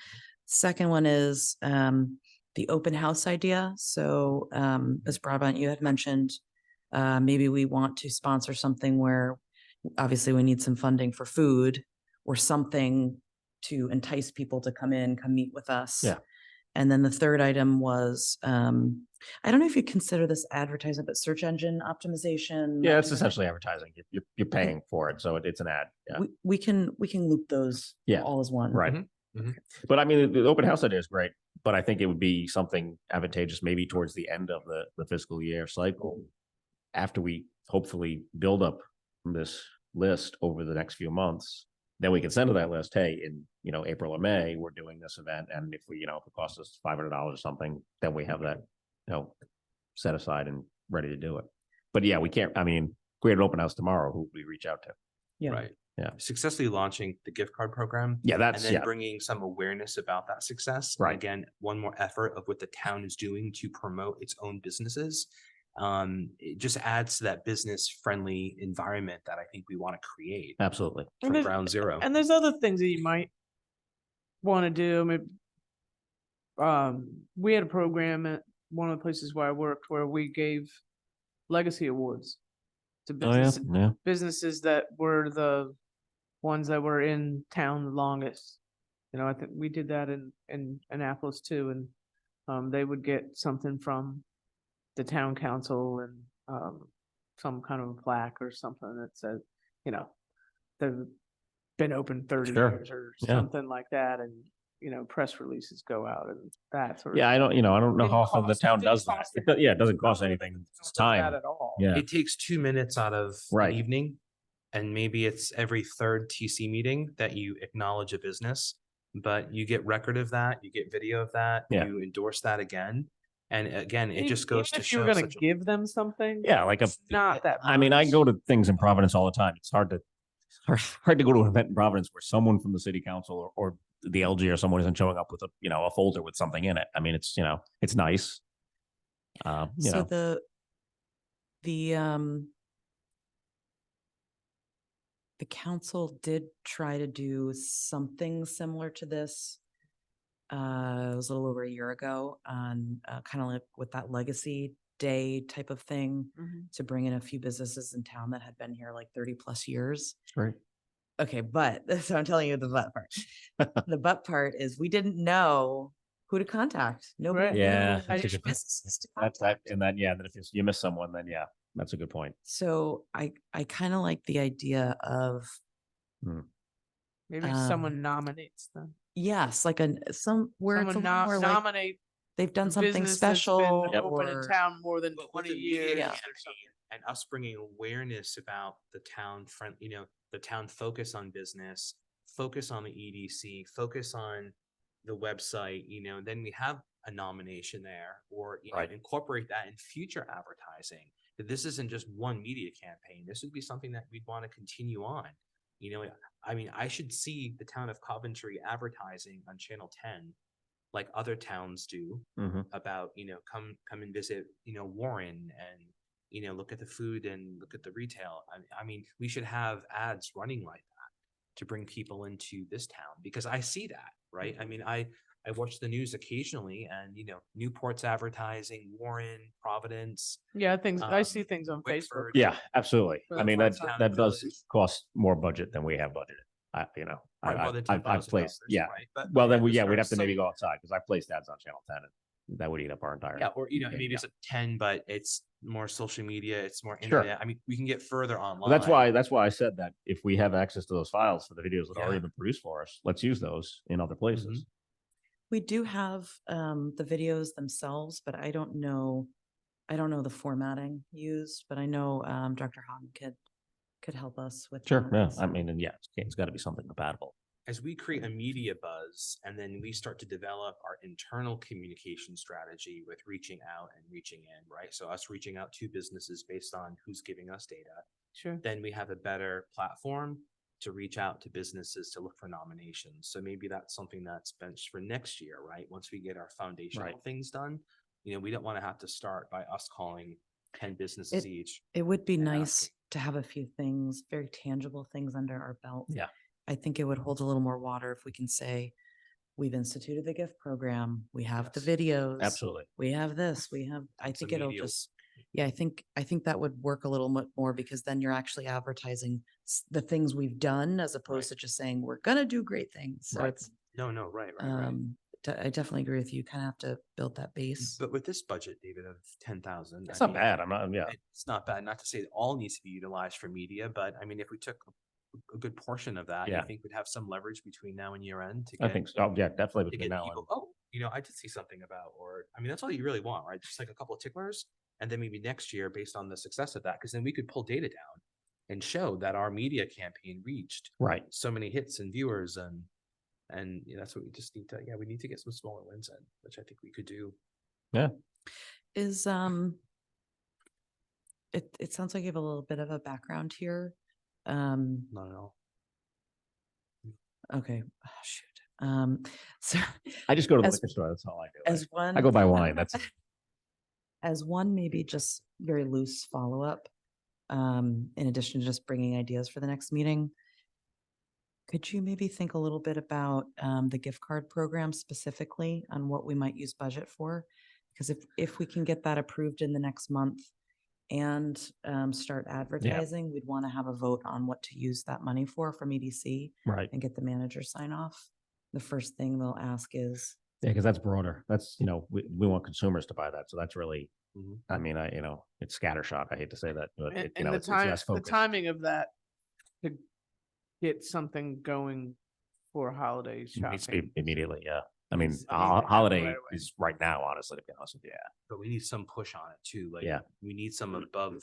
Second one is, the open house idea. So, Ms. Brabant, you had mentioned, maybe we want to sponsor something where obviously we need some funding for food or something to entice people to come meet with us. Yeah. And then the third item was, I don't know if you consider this advertising, but search engine optimization. Yeah, it's essentially advertising. You're paying for it, so it's an ad. Yeah. We can loop those Yeah. all as one. Right. Mhm. But I mean, the open house idea is great, but I think it would be something advantageous maybe towards the end of the fiscal year cycle, after we hopefully build up this list over the next few months. Then we can send to that list, hey, in April or May, we're doing this event, and if if it costs us $500 or something, then we have that set aside and ready to do it. But yeah, we can't. I mean, if we had an open house tomorrow, who would we reach out to? Yeah. Right. Yeah. Successfully launching the gift card program. Yeah, And that's then yeah, bringing some awareness about that success. Right. And again, one more effort of what the town is doing to promote its own businesses. It just adds to that business friendly environment that I think we want to create absolutely. And from there's- ground zero. And there's other things that you might want to do. I mean, we had a program at one of the places where I worked where we gave legacy awards to Oh yeah, yeah. businesses that were the ones that were in town the longest. I think we did that in Annapolis too, and they would get something from the town council and, some kind of a plaque or something that says, you know, they've been open 30 Sure. years or Yeah. something like that. And, you know, press releases go out and that sort of. Yeah, I don't know Didn't how often the cost- town didn't does that. cost It do- Yeah, it doesn't anything. cost No, anything. It's does that time. At all. Yeah. It takes 2 minutes out of Right. an evening, and maybe it's every third TC meeting that you acknowledge a business, but you get record of that, you get video of that, Yeah. you endorse that again. And again, it just Even goes to if you were show gonna such a give them something. Yeah, like a, it's not that. I mean, I much. go to things in Providence all the time. It's hard to go to an event in Providence where someone from the city council or the LG or someone isn't showing up with a folder with something in it. I mean, it's it's nice. So the council did try to do something similar to this. It was a little over a year ago on kind of like with that legacy day type of thing Mhm. to bring in a few businesses in town that had been here like 30 plus years. Right. Okay, but so I'm telling you the but part. The but part is we didn't know who to contact. Nobody Right. knew Yeah, which that's a good point. businesses to That's that, contact. and then then if you miss someone, then yeah, that's a good point. So I kind of like the idea of Maybe Um, someone nominates them. yes, like where it's a Someone little more like nominate they've done the something business that's special been open in or town more than But with 20 the media years. Yeah. or campaign something. and us bringing awareness about the town the town focus on business, focus on the EDC, focus on the website, then we have a nomination there, or Right. incorporate that in future advertising. That this isn't just one media campaign. This would be something that we'd want to continue on. I mean, I should see the town of Coventry advertising on Channel 10 like other towns do Mhm. about, come and visit, Warren and, look at the food and look at the retail. I mean, we should have ads running like that to bring people into this town because I see that, right? I mean, I watch the news occasionally and, Newport's advertising, Warren, Providence. Yeah, I see Um, things on Facebook. Whitford. Yeah, absolutely. For I the mean, first that time that does village. cost more budget than we have budgeted. Right, more than I've $10,000, placed, yeah. right? But Well, I then mean, we'd there's have to maybe some- go outside because I placed ads on Channel 10 and that would eat up our entire. Yeah, or maybe yeah. it's a 10, but it's more social media, it's more Sure. internet. I mean, we can get further online. Well, that's why I said that if we have access to those files for the videos that Yeah. already been produced for us, let's use those in other places. we do have the videos themselves, but I don't know the formatting used, but I know Dr. Hahn could help us with Sure. that, Yeah. I so. mean, and yeah, it's got to be something compatible. As we create a media buzz and then we start to develop our internal communication strategy with reaching out and reaching in, right? So us reaching out to businesses based on who's giving us data, Sure. then we have a better platform to reach out to businesses to look for nominations. So maybe that's something that's benched for next year, right? Once we get our foundational Right. things done, we don't want to have to start by us calling 10 businesses each. It would be and nice asking. to have a few things, very tangible things under our belt. Yeah. I think it would hold a little more water if we can say, we've instituted the gift program, we have the Yes. videos. Absolutely. We have this, I Some think it'll media- just, yeah, I think that would work a little bit more because then you're actually advertising the things we've done as opposed to just saying, we're gonna do great things. So Right. it's, No, right. I definitely agree with you. Kind of have to build that base. But with this budget, David, of 10,000. It's not bad. I'm not, yeah. It's not bad. Not to say it all needs to be utilized for media, but I mean, if we took a good portion of that, Yeah. I think we'd have some leverage between now and year end to I get, think so. Oh, yeah, definitely to between get now people, and. I did see something about, or, I mean, that's all you really want, right? Just like a couple of ticklers. And then maybe next year, based on the success of that, because then we could pull data down and show that our media campaign reached Right. so many hits and viewers and that's what we just need to, we need to get some smaller wins in, which I think we could do. Is, it sounds like you have a little bit of a background here. Not at all. Okay, oh, shoot. So I just go to the As- liquor store. That's all I do. as one. I go buy wine. That's As one, maybe just very loose follow-up, in addition to just bringing ideas for the next meeting. Could you maybe think a little bit about the gift card program specifically on what we might use budget for? Because if we can get that approved in the next month and start advertising, we'd want to have a vote on what to use that money for from EDC right. and get the manager sign off. The first thing they'll ask is, Yeah, because that's broader. That's, we want consumers to buy that. So that's really, I mean, it's scattershot. I hate to say that, but And, it, and the it's time, less the focused. timing of that to get something going for holiday It needs to be shopping. immediately, yeah. I mean, Needs to happen holiday right away. is right now, honestly, to be honest with you. But we need some push on it too. Like, Yeah. we need some above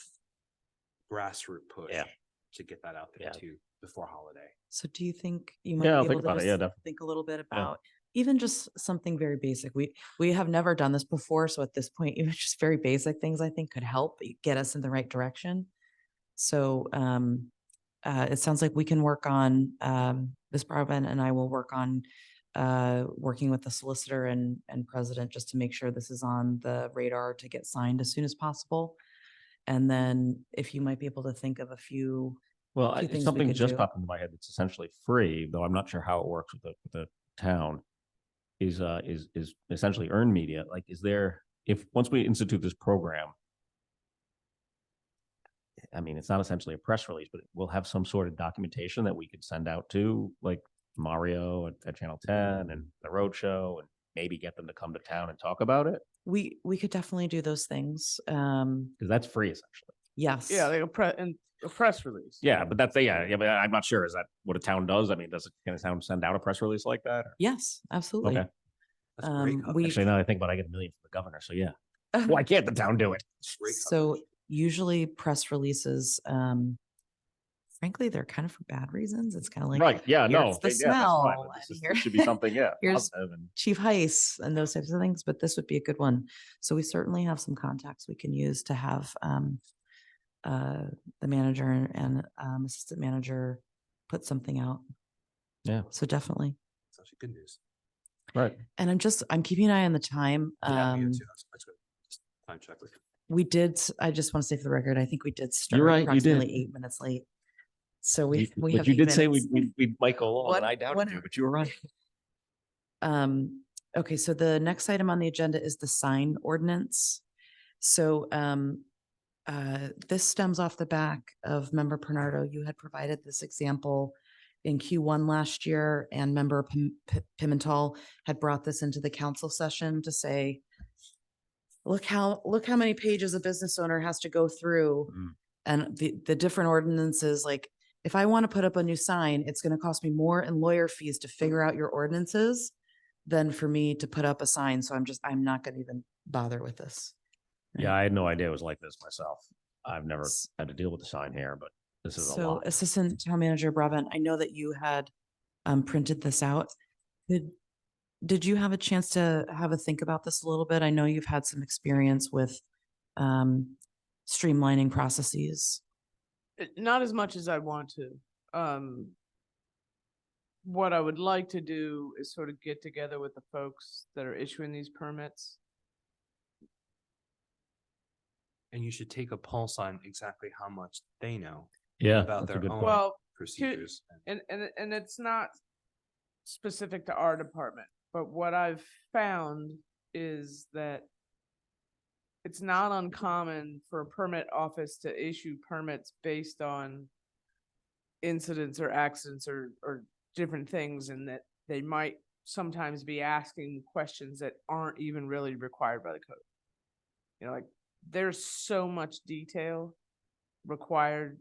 grassroots push Yeah. to get that out there Yeah. too before holiday. So do you think you Yeah, might I'll be think able to about it. Yeah, just definitely. think a little bit about even just something very basic? We have never done this before, so at this point, even just very basic things I think could help get us in the right direction. So it sounds like we can work on Ms. Broadbent and I will work on working with the solicitor and president just to make sure this is on the radar to get signed as soon as possible. And then if you might be able to think of a few Well, few things we something could just do. popped into my head that's essentially free, though I'm not sure how it works with the town, is essentially earned media. Like, is there, if once we institute this program, I mean, it's not essentially a press release, but we'll have some sort of documentation that we could send out to, like Mario at Channel 10 and the Roadshow, and maybe get them to come to town and talk about it, We could definitely do those things. because that's free essentially. Yes. Yeah, like a press release. Yeah, but that's yeah. But I'm not sure. Is that what a town does? I mean, can a town send out a press release like that? Yes, absolutely. Okay. That's a great coverage. Actually, now that I think about it, I get $1 million from the governor. So yeah, why can't the town do it? Great So coverage. usually press releases, frankly, they're kind of for bad reasons. It's kind of like Right. Yeah. No. here's the yeah, that's fine, smell, but this and is- here- this should be something. Yeah. here's positive and- Chief Heiss and those types of things, but this would be a good one. So we certainly have some contacts we can use to have the manager and assistant manager put something out. Yeah. So definitely. It's actually good news. Right. And I'm keeping an eye on the time. Yeah, me too. That's good. Just time check. I just want to say for the record, I think we did start You're right, you did. approximately 8 minutes late. So we but have you 8 did say minutes. we might go along, and One- I doubted one you, hour. but you were right. Okay, so the next item on the agenda is the sign ordinance. So this stems off the back of Member Bernardo. You had provided this example in Q1 last year, and Member Pimental had brought this into the council session to say, look how many pages a business owner has to go through. Mm. And the different ordinances, like if I want to put up a new sign, it's going to cost me more in lawyer fees to figure out your ordinances than for me to put up a sign. So I'm not going to even bother with this. Yeah, I had no idea it was like this myself. I've never S- had to deal with the sign here, but this is a So lot. Assistant Town Manager Brabant, I know that you had printed this out. Did you have a chance to have a think about this a little bit? I know you've had some experience with streamlining processes. Not as much as I want to. What I would like to do is sort of get together with the folks that are issuing these permits. And you should take a pulse on exactly how much they know Yeah, about that's a their good own point. Well, procedures. and it's not specific to our department, but what I've found is that it's not uncommon for a permit office to issue permits based on incidents or accidents or different things, and that they might sometimes be asking questions that aren't even really required by the code. You know, like there's so much detail required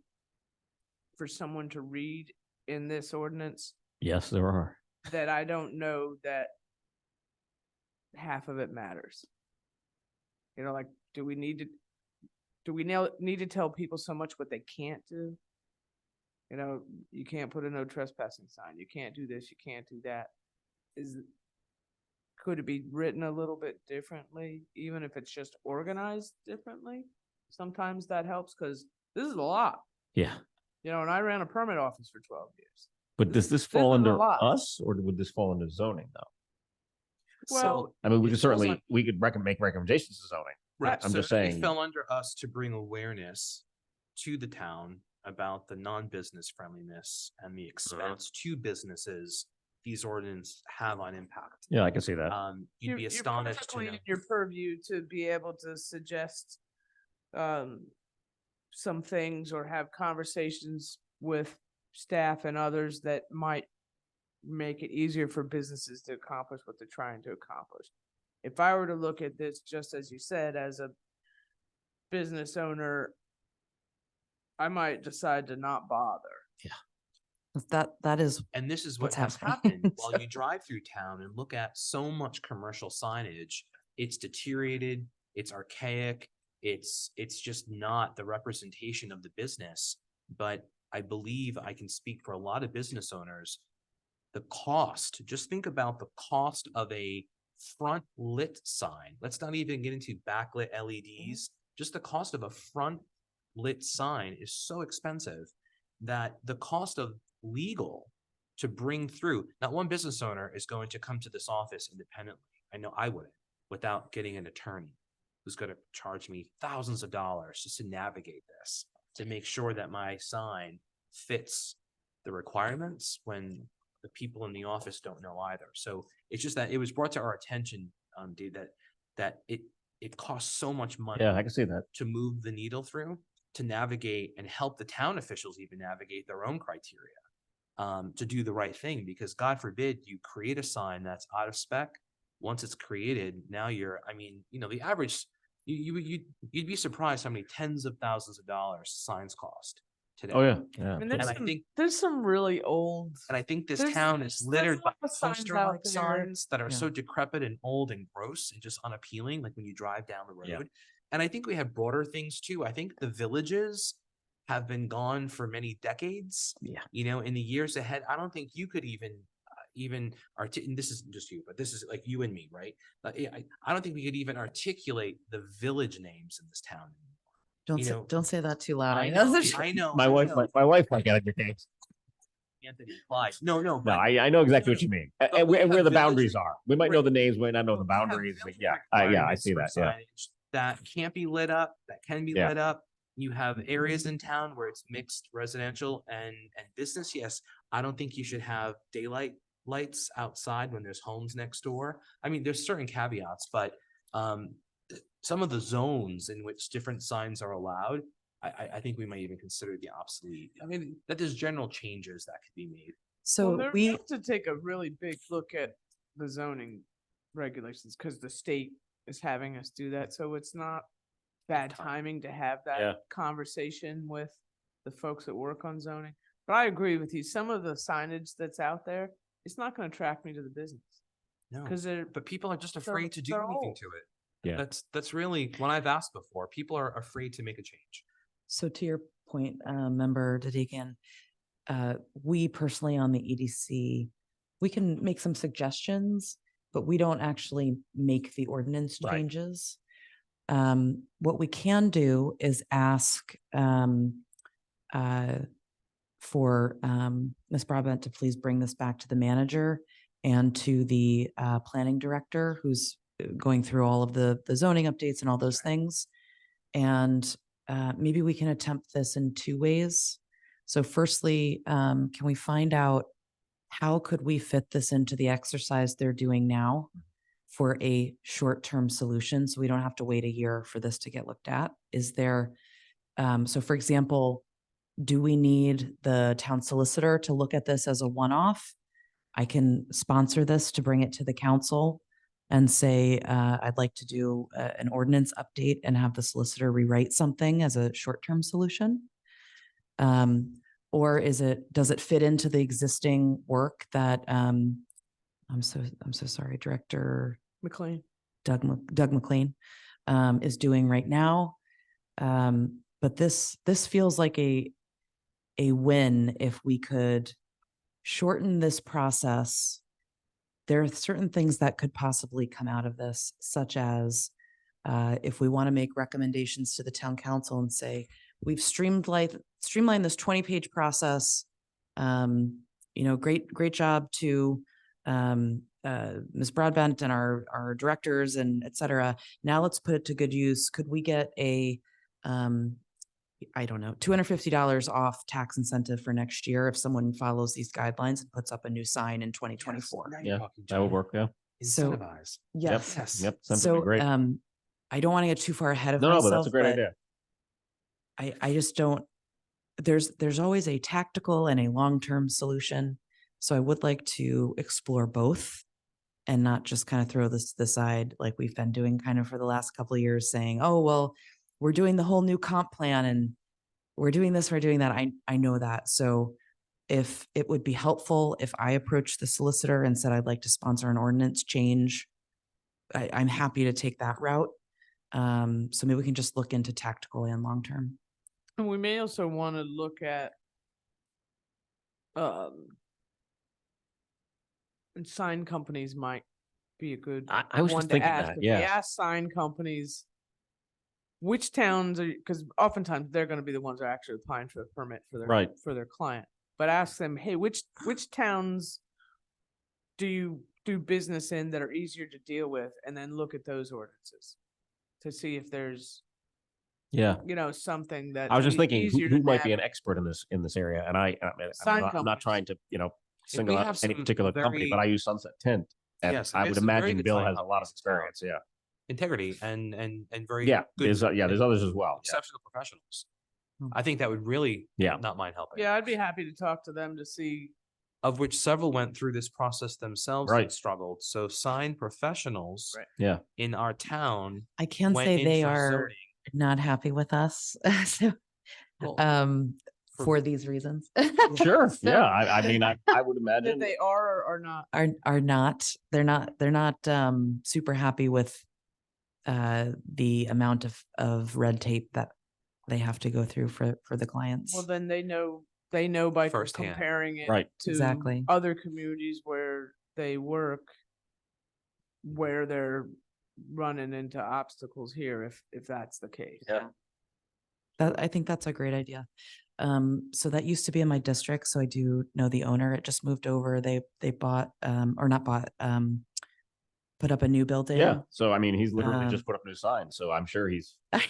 for someone to read in this ordinance Yes, there are. that I don't know that half of it matters. You know, like, do we need to tell people so much what they can't do? You know, you can't put a no trespassing sign. You can't do this. You can't do that. Could it be written a little bit differently, even if it's just organized differently? Sometimes that helps because this is a lot. Yeah. You know, and I ran a permit office for 12 years. But does this This fall is a under lot. us, or would this fall under zoning though? Well, I mean, we it could falls certainly, on- we could make recommendations to zoning. Right, I'm so just it saying. fell under us to bring awareness to the town about the non-business friendliness and the expense to businesses these ordinances have on impact. Yeah, I can see that. You'd be astonished to perfectly know. in your purview to be able to suggest some things or have conversations with staff and others that might make it easier for businesses to accomplish what they're trying to accomplish. If I were to look at this, just as you said, as business owner, I might decide to not bother. That is, And this is what's what has happening. happened while So- you drive through town and look at so much commercial signage. It's deteriorated, it's archaic, it's just not the representation of the business. But I believe I can speak for a lot of business owners. The cost, just think about the cost of a front lit sign. Let's not even get into backlit LEDs. Just the cost of a front lit sign is so expensive that the cost of legal to bring through, not one business owner is going to come to this office independently. I know I wouldn't, without getting an attorney who's going to charge me thousands of dollars just to navigate this, to make sure that my sign fits the requirements when the people in the office don't know either. So it's just that it was brought to our attention, Dave, that it costs so much money Yeah, I can see that. to move the needle through, to navigate and help the town officials even navigate their own criteria, to do the right thing. Because God forbid you create a sign that's out of spec. Once it's created, now the average, you'd be surprised how many tens of thousands of dollars signs cost today. Oh, yeah, yeah. I mean, And I think there's some really old. And I think this There's- town is there's littered a by lot of signs poster out like there. signs that are Yeah. so decrepit and old and gross and just unappealing, like when you drive down the Yeah. road. And I think we have broader things too. I think the villages have been gone for many decades. Yeah. In the years ahead, I don't think you could even and this isn't just you, but this is like you and me, right? I don't think we could even articulate the village names in this town. don't say that too loud. I know know, there's- I know. My I wife, know. my wife might get on your case. Anthony Clyde. No, No, but I know exactly what you mean. But And we where have the boundaries village- are. We might know Right. the names, we might not know the But we have boundaries, but village yeah, I requirements see for that, yeah. signage that can't be lit up, that can be Yeah. lit up. You have areas in town where it's mixed residential and business. Yes, I don't think you should have daylight lights outside when there's homes next door. I mean, there's certain caveats, but some of the zones in which different signs are allowed, I think we might even consider the obsolete. I mean, that there's general changes that could be made. So Well, we, have to take a really big look at the zoning regulations because the state is having us do that. So it's not bad timing to have Yeah. that conversation with the folks that work on zoning. But I agree with you. Some of the signage that's out there, it's not going to attract me to the business No, because they're but people are just They're- afraid to do they're anything old. to it. Yeah. That's really what I've asked before. People are afraid to make a change. so to your point, member Dedekian, we personally on the EDC, we can make some suggestions, but we don't actually make the ordinance Right. changes. What we can do is ask for Ms. Broadbent to please bring this back to the manager and to the planning director who's going through all of the zoning updates and all those things. And maybe we can attempt this in two ways. So firstly, can we find out how could we fit this into the exercise they're doing now for a short-term solution? So we don't have to wait a year for this to get looked at. Is there, so for example, do we need the town solicitor to look at this as a one-off? I can sponsor this to bring it to the council and say, I'd like to do an ordinance update and have the solicitor rewrite something as a short-term solution. Or does it fit into the existing work that, I'm so sorry, Director McLean. Doug McLean is doing right now. But this feels like a win if we could shorten this process. There are certain things that could possibly come out of this, such as if we want to make recommendations to the town council and say, we've streamlined this 20-page process. Great job to Ms. Broadbent and our directors and et cetera. Now let's put it to good use. Could we get a, I don't know, $250 off tax incentive for next year if someone follows these guidelines and puts up a new sign in 2024? Yes, now Yeah, you're talking, that would John. work, yeah. So- Incentivize. Yes. Yes. Yep, something would be So, great. I don't want to get too far ahead of No, myself. but that's a great but idea. I just don't, there's always a tactical and a long-term solution. So I would like to explore both and not just kind of throw this to the side like we've been doing kind of for the last couple of years saying, oh, well, we're doing the whole new comp plan and we're doing this, we're doing that. I know that. So if it would be helpful if I approached the solicitor and said, I'd like to sponsor an ordinance change, I'm happy to take that route. So maybe we can just look into tactical and long-term. And we may also want to look at and sign companies might be a good I was one just to thinking ask. that, If we yeah. ask sign companies which towns are, because oftentimes they're going to be the ones that are actually applying for the permit for their Right. for their client. But ask them, hey, which towns do you do business in that are easier to deal with, and then look at those ordinances to see if there's Yeah. something that I was just thinking easier who to might be an navigate. expert in this area. And Sign I'm not companies. trying to, single have out any some particular company, but very- I use Sunset Tint. And Yes, I we have would some very imagine good Bill sign has a lot of companies in town. experience. Yeah. Integrity and very Yeah. good, There's others as well. Yeah. exceptional professionals. Hmm. I think that would really Yeah. not mind helping. Yeah, I'd be happy to talk to them to see. Of which several went through this process themselves Right. and struggled. So sign professionals Right. Yeah. in our town I can went say in they for are zoning. not happy with us. So, Well, for- for these reasons. Sure. So- Yeah. I mean, I would That imagine. they are or are not. Are not, they're not super happy with the amount of red tape that they have to go through for the clients. Well, then they know by Firsthand. comparing it Right. to Exactly. other communities where they work, where they're running into obstacles here, if that's the case. Yeah. I think that's a great idea. So that used to be in my district, so I do know the owner. It just moved over. They bought, or not bought, put up a new building. Yeah. So, I mean, he's literally Um, just put up new signs. So I'm sure I know.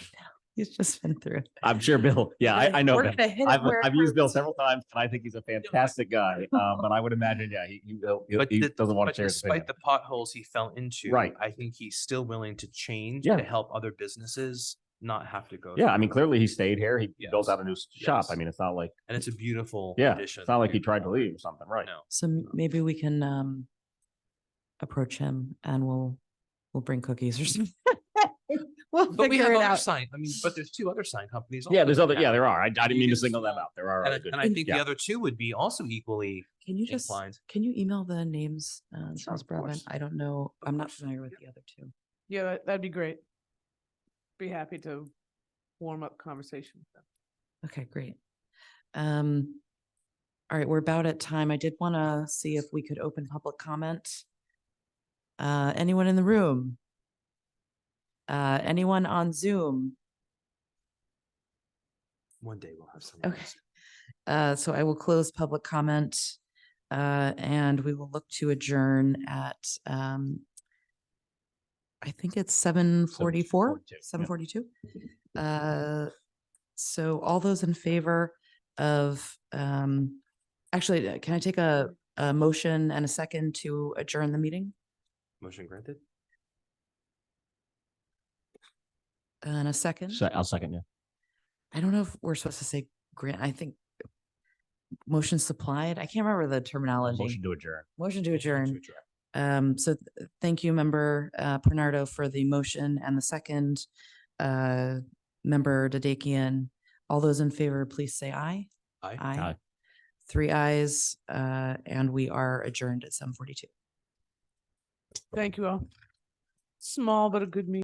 He's just been through it. I'm sure Bill. Yeah. I know. We're Bill. gonna hit it I've where it I've used Bill hurts. several times and I think he's a fantastic guy. But I would imagine, yeah, he doesn't want to But share his despite opinion. the potholes he fell into, Right. I think he's still willing to change Yeah. to help other businesses not have to go. Yeah. I through mean, that. clearly he stayed here. He built Yes. out a new shop. I Yes. mean, it's not like, And it's a beautiful yeah, addition. it's not like he tried to leave or something. Right. No. So maybe we can approach him and we'll bring cookies or something. We'll But we have figure it other out. sign, I mean, but there's two other sign companies. Yeah. also There's in other, yeah, town. there are. I didn't You mean to can single them small- out. There are other good. And I think yeah. the other two would be also equally Can you just, inclined. can you email the names, Charles of Brevin? course. I don't know. I'm not familiar with the other two. Yeah, that'd be great. Be happy to warm up conversation with them. Okay, great. All right, we're about at time. I did want to see if we could open public comment. Anyone in the room? Anyone on Zoom? One day we'll have some. Okay. So I will close public comment, and we will look to adjourn at, I think it's 7:44, 7:42, yeah. 7:42. So all those in favor of, actually, can I take a motion and a second to adjourn the meeting? Motion granted. And a second? So I'll second you. I don't know if we're supposed to say grant, I think motion supplied. I can't remember the terminology. Motion to adjourn. Motion to adjourn. So thank you, member Bernardo, for the motion and the second. Member Dadakian, all those in favor, please say aye. Aye. Aye. 3 ayes, and we are adjourned at 7:42. Thank you all. Small but a good meeting.